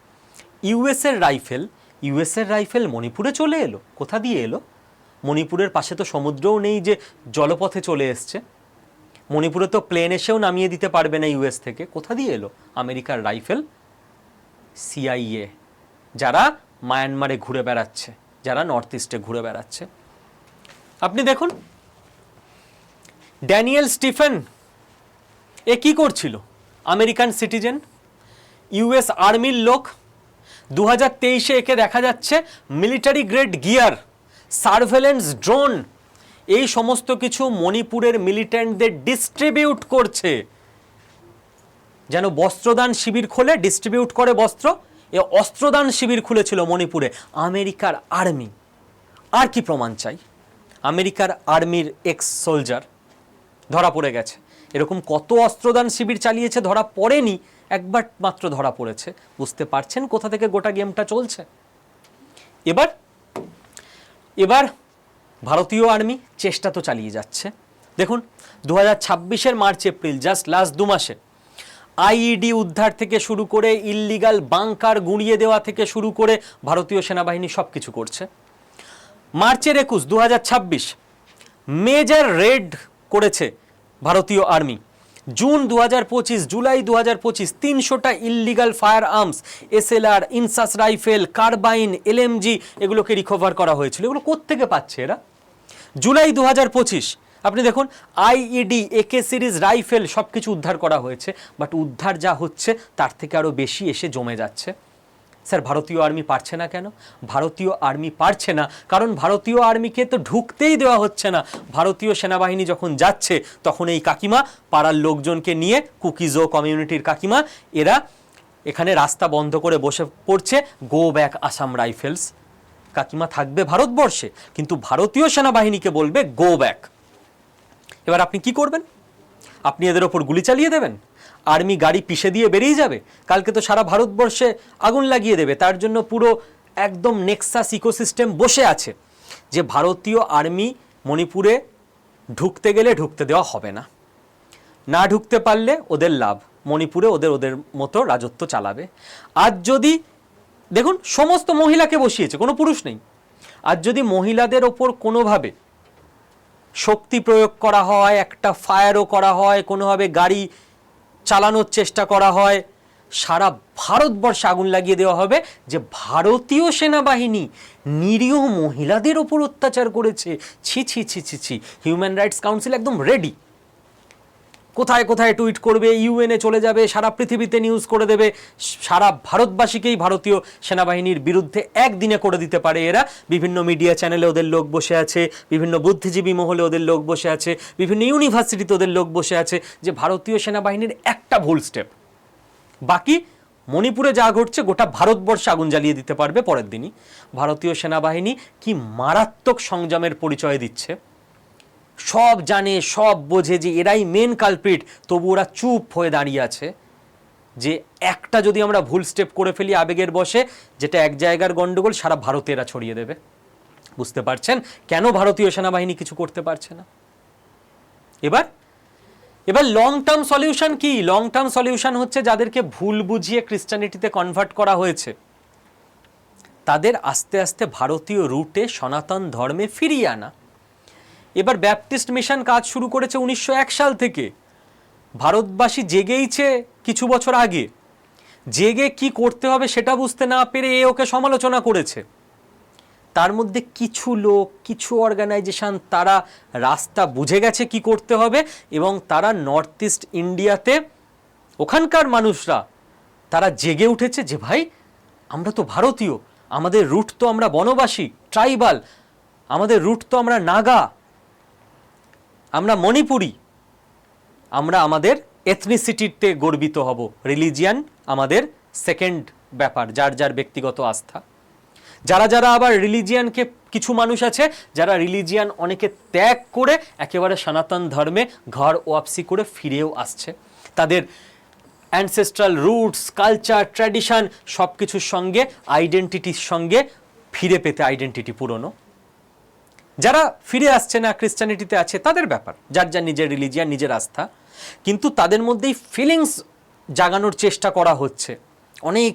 ইউএসের রাইফেল মণিপুরে চলে এলো। কোথা দিয়ে এলো? মণিপুরের পাশে তো সমুদ্রও নেই যে জলপথে চলে এসছে। মণিপুরে তো প্লেন এসেও নামিয়ে দিতে পারবে না ইউএস থেকে। কোথা দিয়ে এলো? আমেরিকার রাইফেল। সিআইএ যারা মায়ানমারে ঘুরে বেড়াচ্ছে, যারা নর্থ ইস্টে ঘুরে বেড়াচ্ছে। আপনি দেখুন, ড্যানিয়েল স্টিফেন এ কি করছিল? আমেরিকান সিটিজেন, ইউএস আর্মির লোক। 2023-এ একে দেখা যাচ্ছে military grade gear, surveillance drone, এই সমস্ত কিছু মণিপুরের মিলিট্যান্টদের ডিস্ট্রিবিউট করছে। যেন বস্ত্রদান শিবির খোলে, ডিস্ট্রিবিউট করে বস্ত্র, এ অস্ত্রদান শিবির খুলেছিল মণিপুরে আমেরিকার আর্মি। আর কি প্রমাণ চাই? আমেরিকার আর্মির এক্স সোলজার ধরা পড়ে গেছে। এরকম কত অস্ত্রদান শিবির চালিয়েছে, ধরা পড়েনি, একবার মাত্র ধরা পড়েছে। বুঝতে পারছেন কোথা থেকে গোটা গেমটা চলছে? এবার ভারতীয় আর্মি চেষ্টা তো চালিয়ে যাচ্ছে। দেখুন, 2026-এর মার্চ এপ্রিল, জাস্ট লাস্ট 2 মাসে আইইডি উদ্ধার থেকে শুরু করে ইল্লিগাল বাংকার গুঁড়িয়ে দেওয়া থেকে শুরু করে ভারতীয় সেনাবাহিনী সব কিছু করছে। মার্চের 21, 2026 মেজর রেড করেছে ভারতীয় আর্মি। জুন 2025, জুলাই 2025 300টা illegal firearms, SLR, INSAS rifle, carbine, LMG এগুলোকে রিকভার করা হয়েছিল। এগুলো কোত্থেকে পাচ্ছে এরা? জুলাই 2025 আপনি দেখুন, আইইডি, একে সিরিজ রাইফেল সব কিছু উদ্ধার করা হয়েছে। বাট উদ্ধার যা হচ্ছে তার থেকে আরও বেশি এসে জমে যাচ্ছে। স্যার, ভারতীয় আর্মি পারছে না কেন? ভারতীয় আর্মি পারছে না কারণ ভারতীয় আর্মিকে তো ঢুকতেই দেওয়া হচ্ছে না। ভারতীয় সেনাবাহিনী যখন যাচ্ছে তখন এই কাকিমা পাড়ার লোকজনকে নিয়ে, কুকিজো কমিউনিটির কাকিমা, এরা এখানে রাস্তা বন্ধ করে বসে পড়ছে, গো ব্যাক আসাম রাইফেলস। কাকিমা থাকবে ভারতবর্ষে, কিন্তু ভারতীয় সেনাবাহিনীকে বলবে গো ব্যাক। এবার আপনি কি করবেন? আপনি এদের ওপর গুলি চালিয়ে দেবেন? আর্মি গাড়ি পিষে দিয়ে বেরিয়ে যাবে? কালকে তো সারা ভারতবর্ষে আগুন লাগিয়ে দেবে। তার জন্য পুরো একদম নেক্সাস ইকোসিস্টেম বসে আছে যে ভারতীয় আর্মি মণিপুরে ঢুকতে গেলে ঢুকতে দেওয়া হবে না। না ঢুকতে পারলে ওদের লাভ, মণিপুরে ওদের মতো রাজত্ব চালাবে। আজ যদি দেখুন, সমস্ত মহিলাকে বসিয়েছে, কোনো পুরুষ নেই। আজ যদি মহিলাদের ওপর কোনোভাবে শক্তি প্রয়োগ করা হয়, একটা ফায়ারও করা হয়, কোনোভাবে গাড়ি চালানোর চেষ্টা করা হয়, সারা ভারতবর্ষে আগুন লাগিয়ে দেওয়া হবে যে ভারতীয় সেনাবাহিনী নিরীহ মহিলাদের ওপর অত্যাচার করেছে। ছি ছি ছি ছি ছি। হিউম্যান রাইটস কাউন্সিল একদম রেডি, কোথায় কোথায় টুইট করবে, ইউএনএ চলে যাবে, সারা পৃথিবীতে নিউজ করে দেবে। সারা ভারতবাসীকেই ভারতীয় সেনাবাহিনীর বিরুদ্ধে একদিনে করে দিতে পারে এরা। বিভিন্ন মিডিয়া চ্যানেলে ওদের লোক বসে আছে, বিভিন্ন বুদ্ধিজীবী মহলে ওদের লোক বসে আছে, বিভিন্ন ইউনিভার্সিটিতে ওদের লোক বসে আছে, যে ভারতীয় সেনাবাহিনীর একটা ভুল স্টেপ, বাকি মণিপুরে যা ঘটছে গোটা ভারতবর্ষে আগুন জ্বালিয়ে দিতে পারবে পরের দিনই। ভারতীয় সেনাবাহিনী কি মারাত্মক সংযমের পরিচয় দিচ্ছে। সব জানে, সব বোঝে যে এরাই মেন কালপ্রিট, তবু ওরা চুপ হয়ে দাঁড়িয়ে আছে যে একটা যদি আমরা ভুল স্টেপ করে ফেলি আবেগের বশে, যেটা এক জায়গার গন্ডগোল সারা ভারতে এরা ছড়িয়ে দেবে। বুঝতে পারছেন কেন ভারতীয় সেনাবাহিনী কিছু করতে পারছে না? এবার লং টার্ম সলিউশন কি? লং টার্ম সলিউশন হচ্ছে যাদেরকে ভুল বুঝিয়ে খ্রিস্টানিটিতে কনভার্ট করা হয়েছে তাদের আস্তে আস্তে ভারতীয় রুটে সনাতন ধর্মে ফিরিয়ে আনা। এবার ব্যাপটিস্ট মিশন কাজ শুরু করেছে 1901 সাল থেকে। ভারতবাসী জেগেইছে কিছু বছর আগে, জেগে কি করতে হবে সেটা বুঝতে না পেরে এ ওকে সমালোচনা করেছে। তার মধ্যে কিছু লোক, কিছু অর্গানাইজেশন তারা রাস্তা বুঝে গেছে কি করতে হবে, এবং তারা নর্থ ইস্ট ইন্ডিয়াতে ওখানকার মানুষরা তারা জেগে উঠেছে যে ভাই আমরা তো ভারতীয়, আমাদের রুট তো আমরা বনবাসী, ট্রাইবাল, আমাদের রুট তো আমরা নাগা, আমরা মণিপুরি, আমরা আমাদের এথনিসিটিতে গর্বিত হব। রিলিজিয়ান আমাদের সেকেন্ড ব্যাপার, যার যার ব্যক্তিগত আস্থা। যারা যারা আবার রিলিজিয়ানকে, কিছু মানুষ আছে যারা রিলিজিয়ান অনেকে ত্যাগ করে একেবারে সনাতন ধর্মে ঘর ওয়াপসি করে ফিরেও আসছে, তাদের অ্যানসেস্ট্রাল রুটস, কালচার, ট্র্যাডিশন সব কিছুর সঙ্গে, আইডেন্টিটির সঙ্গে ফিরে পেতে, আইডেন্টিটি পুরনো। যারা ফিরে আসছে না, ক্রিশ্চানিটিতে আছে, তাদের ব্যাপার, যার যার নিজের রিলিজিয়ান, নিজের আস্থা। কিন্তু তাদের মধ্যেই ফিলিংস জাগানোর চেষ্টা করা হচ্ছে। অনেক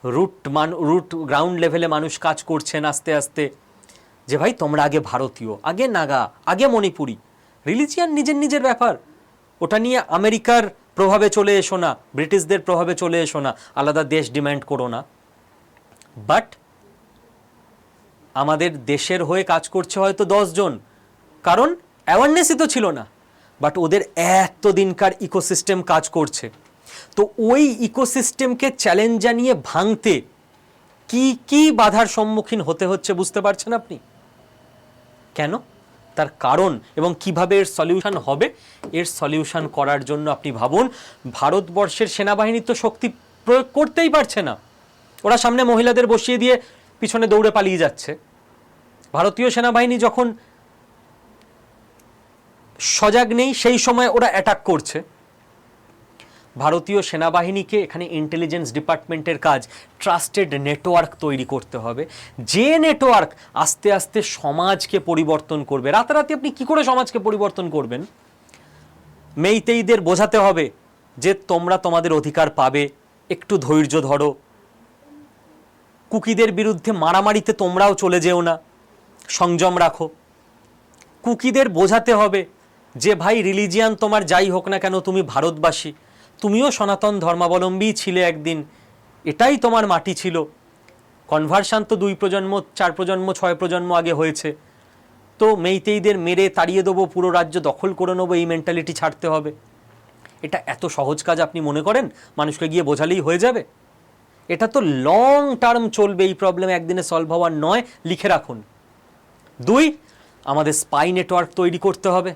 রুট গ্রাউন্ড লেভেলে মানুষ কাজ করছেন আস্তে আস্তে, যে ভাই তোমরা আগে ভারতীয়, আগে নাগা, আগে মণিপুরি। রিলিজিয়ান নিজের নিজের ব্যাপার, ওটা নিয়ে আমেরিকার প্রভাবে চলে এসো না, ব্রিটিশদের প্রভাবে চলে এসো না, আলাদা দেশ ডিমান্ড করো না। বাট আমাদের দেশের হয়ে কাজ করছে হয়তো 10 জন, কারণ অ্যাওয়ারনেসই তো ছিল না। বাট ওদের এতদিনকার ইকোসিস্টেম কাজ করছে। তো ওই ইকোসিস্টেমকে চ্যালেঞ্জ জানিয়ে ভাঙতে কি কি বাধার সম্মুখীন হতে হচ্ছে বুঝতে পারছেন আপনি? কেন? তার কারণ এবং কিভাবে এর সলিউশন হবে, এর সলিউশন করার জন্য আপনি ভাবুন, ভারতবর্ষের সেনাবাহিনী তো শক্তি প্রয়োগ করতেই পারছে না। ওরা সামনে মহিলাদের বসিয়ে দিয়ে পিছনে দৌড়ে পালিয়ে যাচ্ছে। ভারতীয় সেনাবাহিনী যখন সজাগ নেই, সেই সময় ওরা অ্যাটাক করছে। ভারতীয় সেনাবাহিনীকে, এখানে ইন্টেলিজেন্স ডিপার্টমেন্টের কাজ ট্রাস্টেড নেটওয়ার্ক তৈরি করতে হবে, যে নেটওয়ার্ক আস্তে আস্তে সমাজকে পরিবর্তন করবে। রাতারাতি আপনি কি করে সমাজকে পরিবর্তন করবেন? মেইতেইদের বোঝাতে হবে যে তোমরা তোমাদের অধিকার পাবে, একটু ধৈর্য ধরো, কুকিদের বিরুদ্ধে মারামারিতে তোমরাও চলে যেও না, সংযম রাখো। কুকিদের বোঝাতে হবে যে ভাই রিলিজিয়ান তোমার যাই হোক না কেন, তুমি ভারতবাসী, তুমিও সনাতন ধর্মাবলম্বী ছিলে একদিন, এটাই তোমার মাটি ছিল। কনভার্সান তো 2 প্রজন্ম, 4 প্রজন্ম, 6 প্রজন্ম আগে হয়েছে। তো মেইতেইদের মেরে তাড়িয়ে দেবো, পুরো রাজ্য দখল করে নেবো, এই মেন্টালিটি ছাড়তে হবে। এটা এত সহজ কাজ আপনি মনে করেন মানুষকে গিয়ে বোঝালেই হয়ে যাবে? এটা তো লং টার্ম চলবে, এই প্রবলেম একদিনে সলভ হওয়ার নয়, লিখে রাখুন। 2, আমাদের স্পাই নেটওয়ার্ক তৈরি করতে হবে।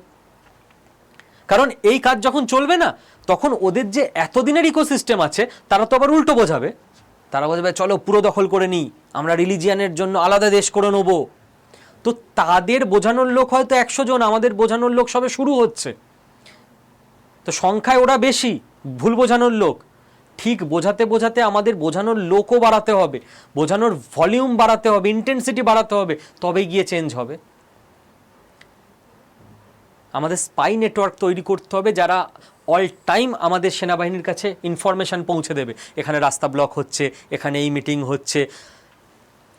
কারণ এই কাজ যখন চলবে না, তখন ওদের যে এতদিনের ইকোসিস্টেম আছে তারা তো আবার উল্টো বোঝাবে। তারা বোঝাবে চলো পুরো দখল করে নিই, আমরা রিলিজিয়ানের জন্য আলাদা দেশ করে নেব। তো তাদের বোঝানোর লোক হয়তো 100 জন, আমাদের বোঝানোর লোক সবে শুরু হচ্ছে। তো সংখ্যায় ওরা বেশি, ভুল বোঝানোর লোক। ঠিক বোঝাতে বোঝাতে আমাদের বোঝানোর লোকও বাড়াতে হবে, বোঝানোর ভলিউম বাড়াতে হবে, ইন্টেন্সিটি বাড়াতে হবে, তবেই গিয়ে চেঞ্জ হবে। আমাদের স্পাই নেটওয়ার্ক তৈরি করতে হবে, যারা অল টাইম আমাদের সেনাবাহিনীর কাছে ইনফরমেশন পৌঁছে দেবে, এখানে রাস্তা ব্লক হচ্ছে, এখানে এই মিটিং হচ্ছে।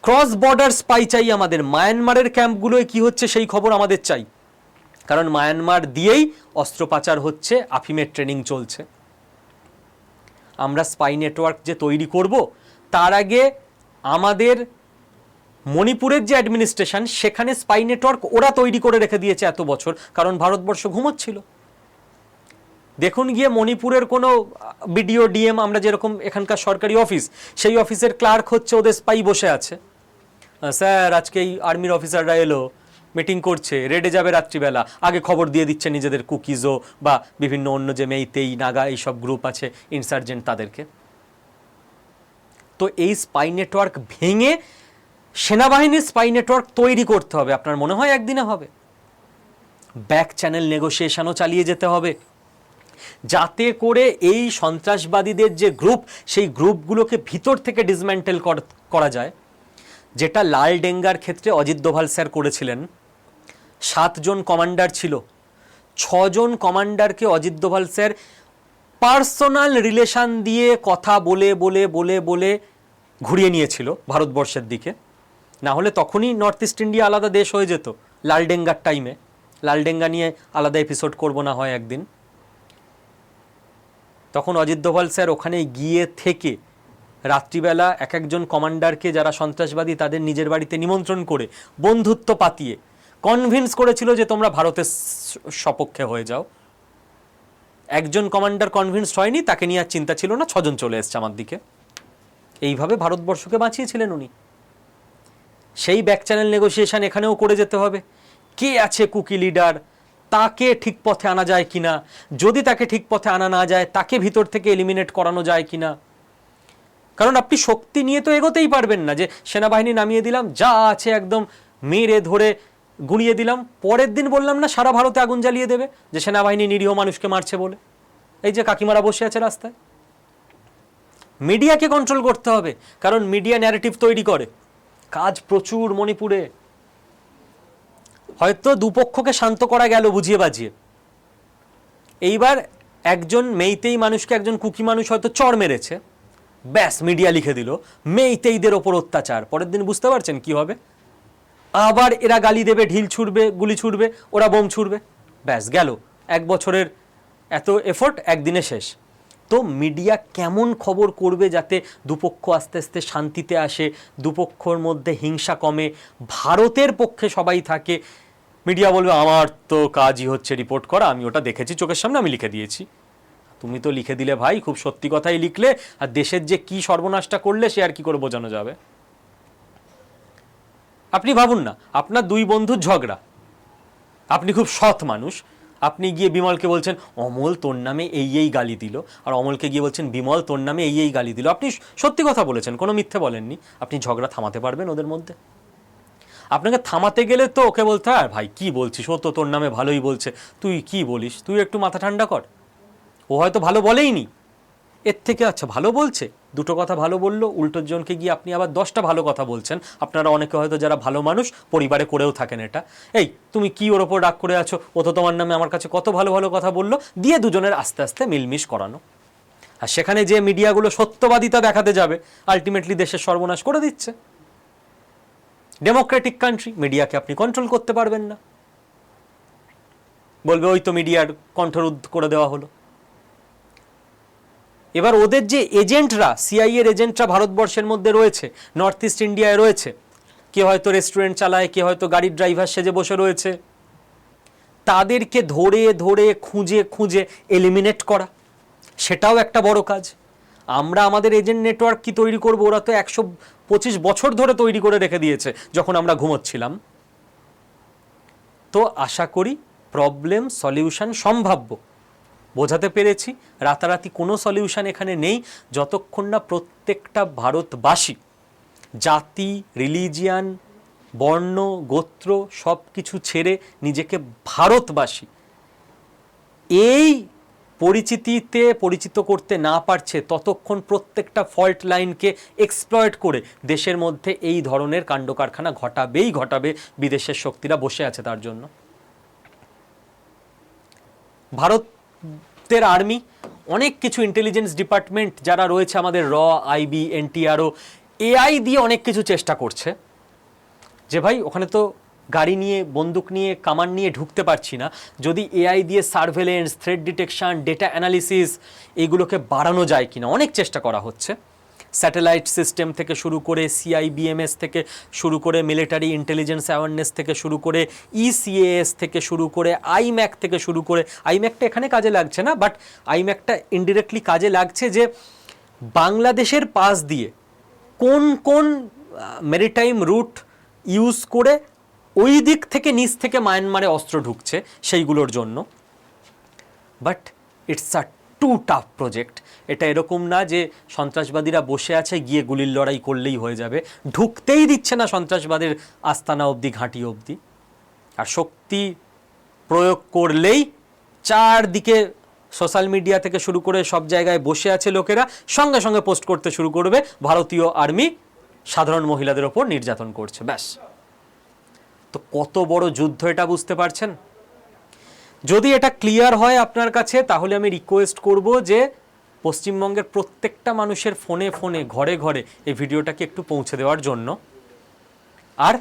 ক্রস বর্ডার স্পাই চাই আমাদের, মায়ানমারের ক্যাম্পগুলোয় কি হচ্ছে সেই খবর আমাদের চাই, কারণ মায়ানমার দিয়েই অস্ত্র পাচার হচ্ছে, আফিমের ট্রেনিং চলছে। আমরা স্পাই নেটওয়ার্ক যে তৈরি করব, তার আগে আমাদের মণিপুরের যে অ্যাডমিনিস্ট্রেশন, সেখানে স্পাই নেটওয়ার্ক ওরা তৈরি করে রেখে দিয়েছে এত বছর, কারণ ভারতবর্ষ ঘুমোচ্ছিল। দেখুন গিয়ে মণিপুরের কোনো বিডিও, ডিএম, আমরা যেরকম এখানকার সরকারি অফিস, সেই অফিসের ক্লার্ক হচ্ছে ওদের স্পাই বসে আছে। স্যার আজকে এই আর্মির অফিসাররা এলো, মিটিং করছে, রেডে যাবে রাত্রিবেলা, আগে খবর দিয়ে দিচ্ছে নিজেদের কুকিজো বা বিভিন্ন অন্য যে মেইতেই, নাগা এইসব গ্রুপ আছে ইনসার্জেন্ট, তাদেরকে। তো এই স্পাই নেটওয়ার্ক ভেঙে সেনাবাহিনীর স্পাই নেটওয়ার্ক তৈরি করতে হবে। আপনার মনে হয় একদিনে হবে? ব্যাক চ্যানেল নেগোসিয়েশনও চালিয়ে যেতে হবে, যাতে করে এই সন্ত্রাসবাদীদের যে গ্রুপ, সেই গ্রুপগুলোকে ভিতর থেকে ডিসম্যান্টেল করা যায়, যেটা লালডেঙ্গার ক্ষেত্রে অজিত দোভাল স্যার করেছিলেন। 7 জন কমান্ডার ছিল, 6 জন কমান্ডারকে Ajit Doval sir personal relation দিয়ে কথা বলে বলে বলে বলে ঘুরিয়ে নিয়েছিল ভারতবর্ষের দিকে। না হলে তখনই নর্থ ইস্ট ইন্ডিয়া আলাদা দেশ হয়ে যেত লালডেঙ্গার টাইমে। লালডেঙ্গা নিয়ে আলাদা এপিসোড করব না হয় একদিন। তখন অজিত দোভাল স্যার ওখানে গিয়ে থেকে রাত্রিবেলা এক একজন কমান্ডারকে, যারা সন্ত্রাসবাদী, তাদের নিজের বাড়িতে নিমন্ত্রণ করে বন্ধুত্ব পাতিয়ে কনভিন্স করেছিল যে তোমরা ভারতের সপক্ষে হয়ে যাও। একজন কমান্ডার কনভিন্স হয়নি, তাকে নিয়ে আর চিন্তা ছিল না, 6 জন চলে এসছে আমার দিকে। এইভাবে ভারতবর্ষকে বাঁচিয়েছিলেন উনি। সেই ব্যাক চ্যানেল নেগোসিয়েশন এখানেও করে যেতে হবে। কে আছে কুকি লিডার, তাকে ঠিক পথে আনা যায় কিনা, যদি তাকে ঠিক পথে আনা না যায় তাকে ভিতর থেকে এলিমিনেট করানো যায় কিনা। কারণ আপনি শক্তি নিয়ে তো এগোতেই পারবেন না যে সেনাবাহিনী নামিয়ে দিলাম, যা আছে একদম মেরে ধরে গুঁড়িয়ে দিলাম, পরের দিন বললাম না সারা ভারতে আগুন জ্বালিয়ে দেবে যে সেনাবাহিনী নিরীহ মানুষকে মারছে বলে। এই যে কাকিমারা বসে আছে রাস্তায়। মিডিয়াকে কন্ট্রোল করতে হবে, কারণ মিডিয়া ন্যারেটিভ তৈরি করে। কাজ প্রচুর মণিপুরে। হয়তো দুপক্ষকে শান্ত করা গেল বুঝিয়ে বাজিয়ে, এইবার একজন মেইতেই মানুষকে একজন কুকি মানুষ হয়তো চড় মেরেছে, ব্যাস মিডিয়া লিখে দিল মেইতেইদের ওপর অত্যাচার। পরের দিন বুঝতে পারছেন কি হবে? আবার এরা গালি দেবে, ঢিল ছুড়বে, গুলি ছুড়বে, ওরা বোম ছুড়বে, ব্যাস গেল 1 বছরের এত এফোর্ট একদিনে শেষ। তো মিডিয়া কেমন খবর করবে যাতে দুপক্ষ আস্তে আস্তে শান্তিতে আসে, দুপক্ষর মধ্যে হিংসা কমে, ভারতের পক্ষে সবাই থাকে। মিডিয়া বলবে আমার তো কাজই হচ্ছে রিপোর্ট করা, আমি ওটা দেখেছি চোখের সামনে, আমি লিখে দিয়েছি। তুমি তো লিখে দিলে ভাই, খুব সত্যি কথাই লিখলে, আর দেশের যে কি সর্বনাশটা করলে সে আর কি করে বোঝানো যাবে। আপনি ভাবুন না, আপনার 2 বন্ধুর ঝগড়া, আপনি খুব সৎ মানুষ, আপনি গিয়ে বিমলকে বলছেন অমল তোর নামে এই গালি দিল, আর অমলকে গিয়ে বলছেন বিমল তোর নামে এই গালি দিল। আপনি সত্যি কথা বলেছেন, কোনো মিথ্যে বলেননি। আপনি ঝগড়া থামাতে পারবেন ওদের মধ্যে? আপনাকে থামাতে গেলে তো ওকে বলতে হয় ভাই কি বলছিস, ও তো তোর নামে ভালোই বলছে, তুই কি বলিস, তুই একটু মাথা ঠান্ডা কর। ও হয়তো ভালো বলেইনি, এর থেকে আচ্ছা ভালো বলছে, 2টো কথা ভালো বললো, উল্টোর জনকে গিয়ে আপনি আবার 10টা ভালো কথা বলছেন। আপনারা অনেকে হয়তো যারা ভালো মানুষ পরিবারে করেও থাকেন এটা, এই তুমি কি ওর ওপর রাগ করে আছো, ও তো তোমার নামে আমার কাছে কত ভালো ভালো কথা বললো, দিয়ে দুজনের আস্তে আস্তে মিলমিশ করানো। আর সেখানে যে মিডিয়াগুলো সত্যবাদিতা দেখাতে যাবে, আলটিমেটলি দেশের সর্বনাশ করে দিচ্ছে। ডেমোক্রেটিক কান্ট্রি, মিডিয়াকে আপনি কন্ট্রোল করতে পারবেন না, বলবে ওই তো মিডিয়ার কণ্ঠরোধ করে দেওয়া হলো। এবার ওদের যে এজেন্টরা, সিআইএর এজেন্টরা ভারতবর্ষের মধ্যে রয়েছে, নর্থ ইস্ট ইন্ডিয়ায় রয়েছে, কে হয়তো রেস্টুরেন্ট চালায়, কে হয়তো গাড়ির ড্রাইভার সেজে বসে রয়েছে, তাদেরকে ধরে ধরে খুঁজে খুঁজে এলিমিনেট করা, সেটাও একটা বড় কাজ। আমরা আমাদের এজেন্ট নেটওয়ার্ক কি তৈরি করব, ওরা তো 125 বছর ধরে তৈরি করে রেখে দিয়েছে যখন আমরা ঘুমোচ্ছিলাম। তো আশা করি প্রবলেম সলিউশন সম্ভাব্য, বোঝাতে পেরেছি। রাতারাতি কোনো সলিউশন এখানে নেই, যতক্ষণ না প্রত্যেকটা ভারতবাসী জাতি, রিলিজিয়ান, বর্ণ, গোত্র সব কিছু ছেড়ে নিজেকে ভারতবাসী এই পরিচিতিতে পরিচিত করতে না পারছে, ততক্ষণ প্রত্যেকটা ফল্ট লাইনকে এক্সপ্লয়েট করে দেশের মধ্যে এই ধরনের কাণ্ডকারখানা ঘটাবে। বিদেশের শক্তিরা বসে আছে তার জন্য। ভারতের আর্মি, অনেক কিছু ইন্টেলিজেন্স ডিপার্টমেন্ট যারা রয়েছে আমাদের, আইবি, এনটিআরও, এআই দিয়ে অনেক কিছু চেষ্টা করছে যে ভাই ওখানে তো গাড়ি নিয়ে, বন্দুক নিয়ে, কামান নিয়ে ঢুকতে পারছি না, যদি এআই দিয়ে surveillance, threat detection, data analysis এগুলোকে বাড়ানো যায় কিনা, অনেক চেষ্টা করা হচ্ছে। স্যাটেলাইট সিস্টেম থেকে শুরু করে, সিআইবিএমএস থেকে শুরু করে, মিলিটারি ইন্টেলিজেন্স অ্যাওয়ারনেস থেকে শুরু করে, ইসিএএস থেকে শুরু করে, আইম্যাক থেকে শুরু করে। আইম্যাকটা এখানে কাজে লাগছে না, বাট আইম্যাকটা ইনডিরেক্টলি কাজে লাগছে যে বাংলাদেশের পাশ দিয়ে কোন কোন মেরিটাইম রুট ইউজ করে ওই দিক থেকে, নিচ থেকে মায়ানমারে অস্ত্র ঢুকছে সেইগুলোর জন্য। But it's a too tough project. এটা এরকম না যে সন্ত্রাসবাদীরা বসে আছে, গিয়ে গুলির লড়াই করলেই হয়ে যাবে, ঢুকতেই দিচ্ছে না সন্ত্রাসবাদের আস্তানা অবধি, ঘাঁটি অবধি। আর শক্তি প্রয়োগ করলেই চারদিকে সোশ্যাল মিডিয়া থেকে শুরু করে সব জায়গায় বসে আছে লোকেরা, সঙ্গে সঙ্গে পোস্ট করতে শুরু করবে ভারতীয় আর্মি সাধারণ মহিলাদের ওপর নির্যাতন করছে, ব্যাস। তো কত বড় যুদ্ধ এটা, বুঝতে পারছেন? যদি এটা ক্লিয়ার হয় আপনার কাছে, তাহলে আমি রিকোয়েস্ট করব যে পশ্চিমবঙ্গের প্রত্যেকটা মানুষের ফোনে ফোনে, ঘরে ঘরে এই ভিডিওটাকে একটু পৌঁছে দেওয়ার জন্য। আর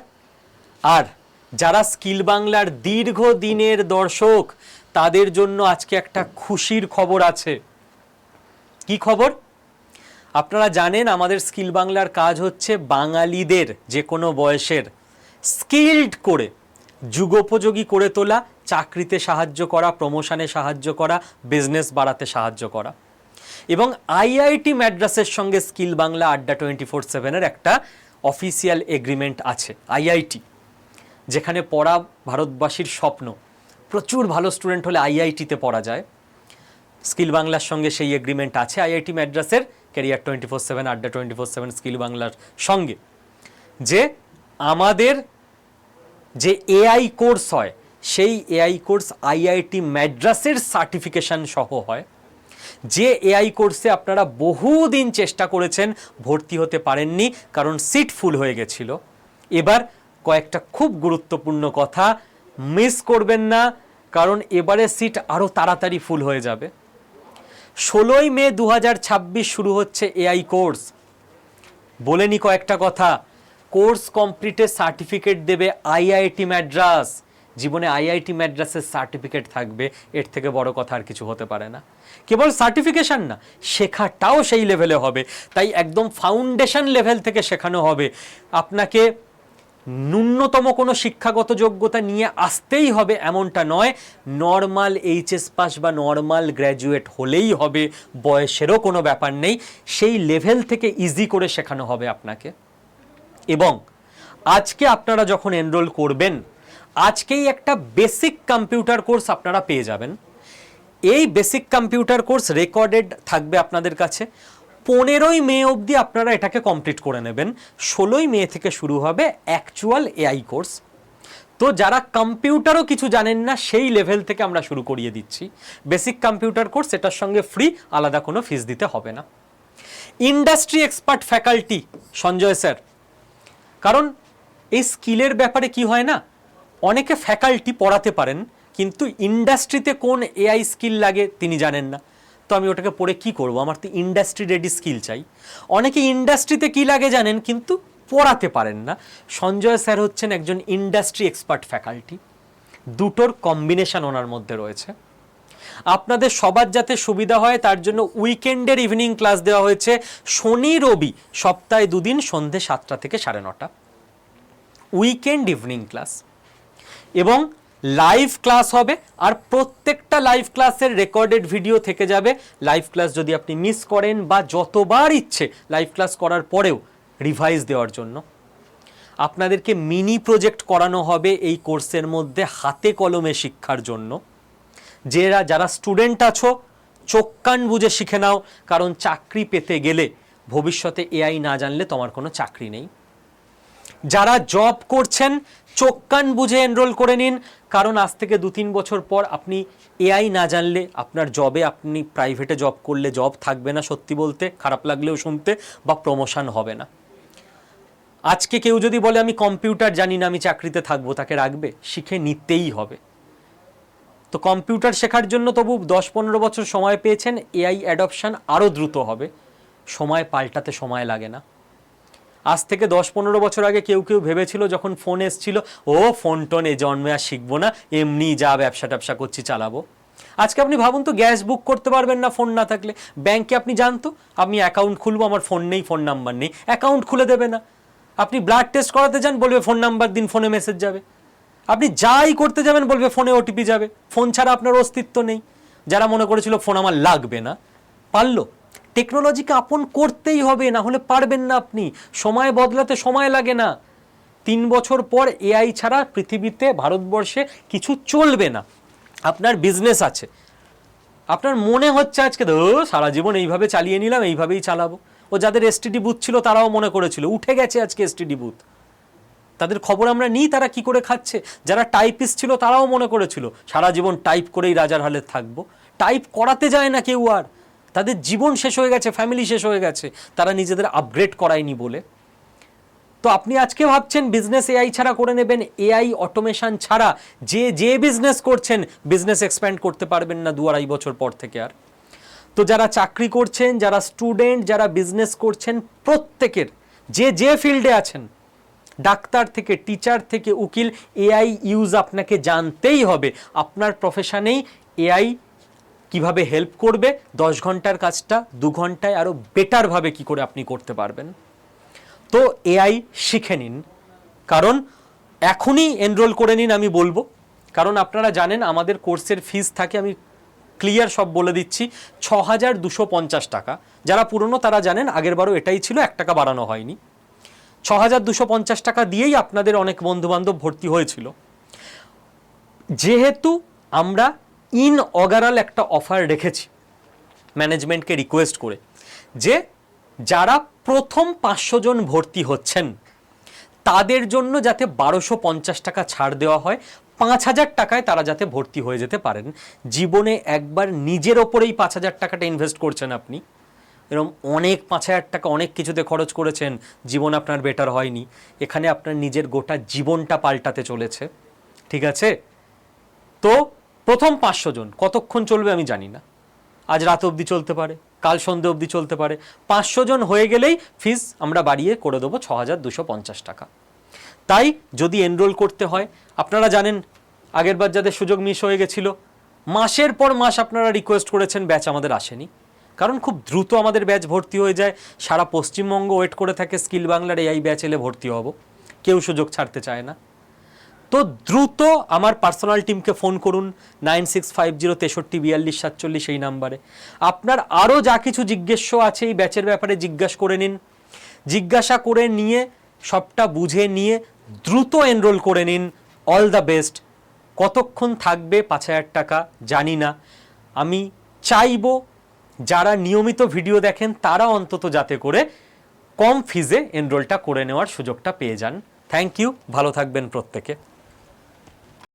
আর যারা স্কিল বাংলার দীর্ঘদিনের দর্শক, তাদের জন্য আজকে একটা খুশির খবর আছে। কি খবর? আপনারা জানেন আমাদের স্কিল বাংলার কাজ হচ্ছে বাঙালিদের যে কোনো বয়সের স্কিলড করে, যুগোপযোগী করে তোলা, চাকরিতে সাহায্য করা, প্রমোশনে সাহায্য করা, বিজনেস বাড়াতে সাহায্য করা। এবং আইআইটি ম্যাড্রাসের সঙ্গে স্কিল বাংলা আড্ডা 24/7-এর একটা অফিসিয়াল এগ্রিমেন্ট আছে। আইআইটি যেখানে পড়া ভারতবাসীর স্বপ্ন, প্রচুর ভালো স্টুডেন্ট হলে আইআইটিতে পড়া যায়, স্কিল বাংলার সঙ্গে সেই এগ্রিমেন্ট আছে। আইআইটি ম্যাড্রাসের ক্যারিয়ার 24/7, আড্ডা 24/7 স্কিল বাংলার সঙ্গে, যে আমাদের যে এআই কোর্স হয় সেই এআই কোর্স আইআইটি ম্যাড্রাসের সার্টিফিকেশন সহ হয়। যে এআই কোর্সে আপনারা বহুদিন চেষ্টা করেছেন, ভর্তি হতে পারেননি কারণ সিট ফুল হয়ে গেছিল, এবার কয়েকটা খুব গুরুত্বপূর্ণ কথা মিস করবেন না, কারণ এবারে সিট আরও তাড়াতাড়ি ফুল হয়ে যাবে। 16ই মে 2026 শুরু হচ্ছে এআই কোর্স। বলেনি কয়েকটা কথা, কোর্স কমপ্লিটের সার্টিফিকেট দেবে আইআইটি ম্যাড্রাস। জীবনে আইআইটি ম্যাড্রাসের সার্টিফিকেট থাকবে, এর থেকে বড় কথা আর কিছু হতে পারে না। কেবল সার্টিফিকেশন না, শেখাটাও সেই লেভেলে হবে। তাই একদম ফাউন্ডেশন লেভেল থেকে শেখানো হবে। আপনাকে ন্যূনতম কোনো শিক্ষাগত যোগ্যতা নিয়ে আসতেই হবে এমনটা নয়, নর্মাল এইচএস পাস বা নর্মাল গ্র্যাজুয়েট হলেই হবে, বয়সেরও কোনো ব্যাপার নেই। সেই লেভেল থেকে ইজি করে শেখানো হবে আপনাকে। এবং আজকে আপনারা যখন এনরোল করবেন, আজকেই একটা বেসিক কম্পিউটার কোর্স আপনারা পেয়ে যাবেন। এই বেসিক কম্পিউটার কোর্স রেকর্ডেড থাকবে আপনাদের কাছে। 15ই মে অবধি আপনারা এটাকে কমপ্লিট করে নেবেন। 16ই মে থেকে শুরু হবে অ্যাকচুয়াল এআই কোর্স। তো যারা কম্পিউটারও কিছু জানেন না, সেই লেভেল থেকে আমরা শুরু করিয়ে দিচ্ছি বেসিক কম্পিউটার কোর্স। এটার সঙ্গে ফ্রি, আলাদা কোনো ফিস দিতে হবে না। Industry expert faculty Sanjay sir, কারণ এই স্কিলের ব্যাপারে কি হয় না, অনেকে ফ্যাকাল্টি পড়াতে পারেন কিন্তু ইন্ডাস্ট্রিতে কোন এআই স্কিল লাগে তিনি জানেন না। তো আমি ওটাকে পড়ে কি করব, আমার তো ইন্ডাস্ট্রি রেডি স্কিল চাই। অনেকে ইন্ডাস্ট্রিতে কি লাগে জানেন কিন্তু পড়াতে পারেন না। সঞ্জয় স্যার হচ্ছেন একজন ইন্ডাস্ট্রি এক্সপার্ট ফ্যাকাল্টি, দুটোর কম্বিনেশন ওনার মধ্যে রয়েছে। আপনাদের সবার যাতে সুবিধা হয় তার জন্য উইকেন্ডের ইভিনিং ক্লাস দেওয়া হয়েছে, শনি রবি সপ্তাহে 2 দিন সন্ধে 7টা থেকে 9:30 উইকেন্ড ইভিনিং ক্লাস, এবং লাইভ ক্লাস হবে। আর প্রত্যেকটা লাইভ ক্লাসের রেকর্ডেড ভিডিও থেকে যাবে। লাইভ ক্লাস যদি আপনি মিস করেন বা যতবার ইচ্ছে লাইভ ক্লাস করার পরেও রিভাইজ দেওয়ার জন্য আপনাদেরকে মিনি প্রজেক্ট করানো হবে এই কোর্সের মধ্যে, হাতে কলমে শিক্ষার জন্য। যারা স্টুডেন্ট আছো চোখ কান বুঝে শিখে নাও, কারণ চাকরি পেতে গেলে ভবিষ্যতে এআই না জানলে তোমার কোনো চাকরি নেই। যারা জব করছেন চোখ কান বুঝে এনরোল করে নিন, কারণ আজ থেকে 2-3 বছর পর আপনি এআই না জানলে আপনার জবে, আপনি প্রাইভেটে জব করলে জব থাকবে না, সত্যি বলতে খারাপ লাগলেও শুনতে, বা প্রমোশন হবে না। আজকে কেউ যদি বলে আমি কম্পিউটার জানি না আমি চাকরিতে থাকবো, তাকে রাখবে? শিখে নিতেই হবে। তো কম্পিউটার শেখার জন্য তবু 10-15 বছর সময় পেয়েছেন, এআই অ্যাডপশন আরও দ্রুত হবে। সময় পাল্টাতে সময় লাগে না। আজ থেকে 10-15 বছর আগে কেউ ভেবেছিল যখন ফোন এসছিল, ও ফোন টোন এ জন্মে আর শিখবো না, এমনি যা ব্যবসা করছি চালাবো। আজকে আপনি ভাবুন তো, গ্যাস বুক করতে পারবেন না ফোন না থাকলে। ব্যাংকে আপনি জানতো আমি অ্যাকাউন্ট খুলবো, আমার ফোন নেই, ফোন নাম্বার নেই, অ্যাকাউন্ট খুলে দেবে না। আপনি ব্লাড টেস্ট করাতে যান, বলবে ফোন নাম্বার দিন, ফোনে মেসেজ যাবে। আপনি যাই করতে যাবেন বলবে ফোনে ওটিপি যাবে। ফোন ছাড়া আপনার অস্তিত্ব নেই। যারা মনে করেছিল ফোন আমার লাগবে না, পারলো। টেকনোলজিকে আপন করতেই হবে, না হলে পারবেন না আপনি। সময় বদলাতে সময় লাগে না। 3 বছর পর এআই ছাড়া পৃথিবীতে, ভারতবর্ষে কিছু চলবে না। আপনার বিজনেস আছে, আপনার মনে হচ্ছে আজকে সারা জীবন এইভাবে চালিয়ে নিলাম, এইভাবেই চালাবো। ও যাদের এসটিডি বুথ ছিল তারাও মনে করেছিল, উঠে গেছে আজকে এসটিডি বুথ। তাদের খবর আমরা নিই তারা কি করে খাচ্ছে। যারা টাইপিস্ট ছিল তারাও মনে করেছিল সারা জীবন টাইপ করেই রাজার হালে থাকবো। টাইপ করাতে যায় না কেউ আর, তাদের জীবন শেষ হয়ে গেছে, ফ্যামিলি শেষ হয়ে গেছে, তারা নিজেদের আপগ্রেড করায়নি বলে। তো আপনি আজকে ভাবছেন বিজনেস এআই ছাড়া করে নেবেন, এআই অটোমেশন ছাড়া যে বিজনেস করছেন বিজনেস এক্সপ্যান্ড করতে পারবেন না 2-2.5 বছর পর থেকে আর। তো যারা চাকরি করছেন, যারা স্টুডেন্ট, যারা বিজনেস করছেন, প্রত্যেকের যে ফিল্ডে আছেন, ডাক্তার থেকে টিচার থেকে উকিল, এআই ইউজ আপনাকে জানতেই হবে। আপনার প্রফেশনেই এআই কিভাবে হেল্প করবে, 10 ঘন্টার কাজটা 2 ঘন্টায় আরও বেটারভাবে কি করে আপনি করতে পারবেন। তো এআই শিখে নিন, কারণ এখনই এনরোল করে নিন আমি বলবো। কারণ আপনারা জানেন আমাদের কোর্সের ফিস থাকে, আমি ক্লিয়ার সব বলে দিচ্ছি, 6250 টাকা। যারা পুরনো তারা জানেন, আগেরবারও এটাই ছিল, 1 টাকা বাড়ানো হয়নি। 6,250 টাকা দিয়েই আপনাদের অনেক বন্ধুবান্ধব ভর্তি হয়েছিল। যেহেতু আমরা ইনঅগারাল একটা অফার রেখেছি ম্যানেজমেন্টকে রিকোয়েস্ট করে, যে যারা প্রথম 500 জন ভর্তি হচ্ছেন তাদের জন্য যাতে 1,250 টাকা ছাড় দেওয়া হয়, 5,000 টাকায় তারা যাতে ভর্তি হয়ে যেতে পারেন। জীবনে একবার নিজের ওপরেই 5,000 টাকাটা ইনভেস্ট করছেন আপনি, এরকম অনেক 5,000 টাকা অনেক কিছুতে খরচ করেছেন, জীবন আপনার বেটার হয়নি, এখানে আপনার নিজের গোটা জীবনটা পাল্টাতে চলেছে। ঠিক আছে? তো প্রথম 500 জন কতক্ষণ চলবে আমি জানি না, আজ রাত অবধি চলতে পারে, কাল সন্ধ্যে অবধি চলতে পারে। 500 জন হয়ে গেলেই ফিস আমরা বাড়িয়ে করে দেবো 6,250 টাকা। তাই যদি এনরোল করতে হয়, আপনারা জানেন আগেরবার যাদের সুযোগ মিস হয়ে গেছিল, মাসের পর মাস আপনারা রিকোয়েস্ট করেছেন, ব্যাচ আমাদের আসেনি, কারণ খুব দ্রুত আমাদের ব্যাচ ভর্তি হয়ে যায়। সারা পশ্চিমবঙ্গ ওয়েট করে থাকে স্কিল বাংলার এই ব্যাচ এলে ভর্তি হব, কেউ সুযোগ ছাড়তে চায় না। তো দ্রুত আমার পার্সোনাল টিমকে ফোন করুন 9650634247 এই নাম্বারে। আপনার আরও যা কিছু জিজ্ঞেস্য আছে এই ব্যাচের ব্যাপারে জিজ্ঞাসা করে নিন, জিজ্ঞাসা করে নিয়ে সবটা বুঝে নিয়ে দ্রুত এনরোল করে নিন। All the best. কতক্ষণ থাকবে 5,000 টাকা জানি না, আমি চাইবো যারা নিয়মিত ভিডিও দেখেন তারা অন্তত যাতে করে কম ফিজে এনরোলটা করে নেওয়ার সুযোগটা পেয়ে যান। থ্যাংক ইউ, ভালো থাকবেন প্রত্যেকে।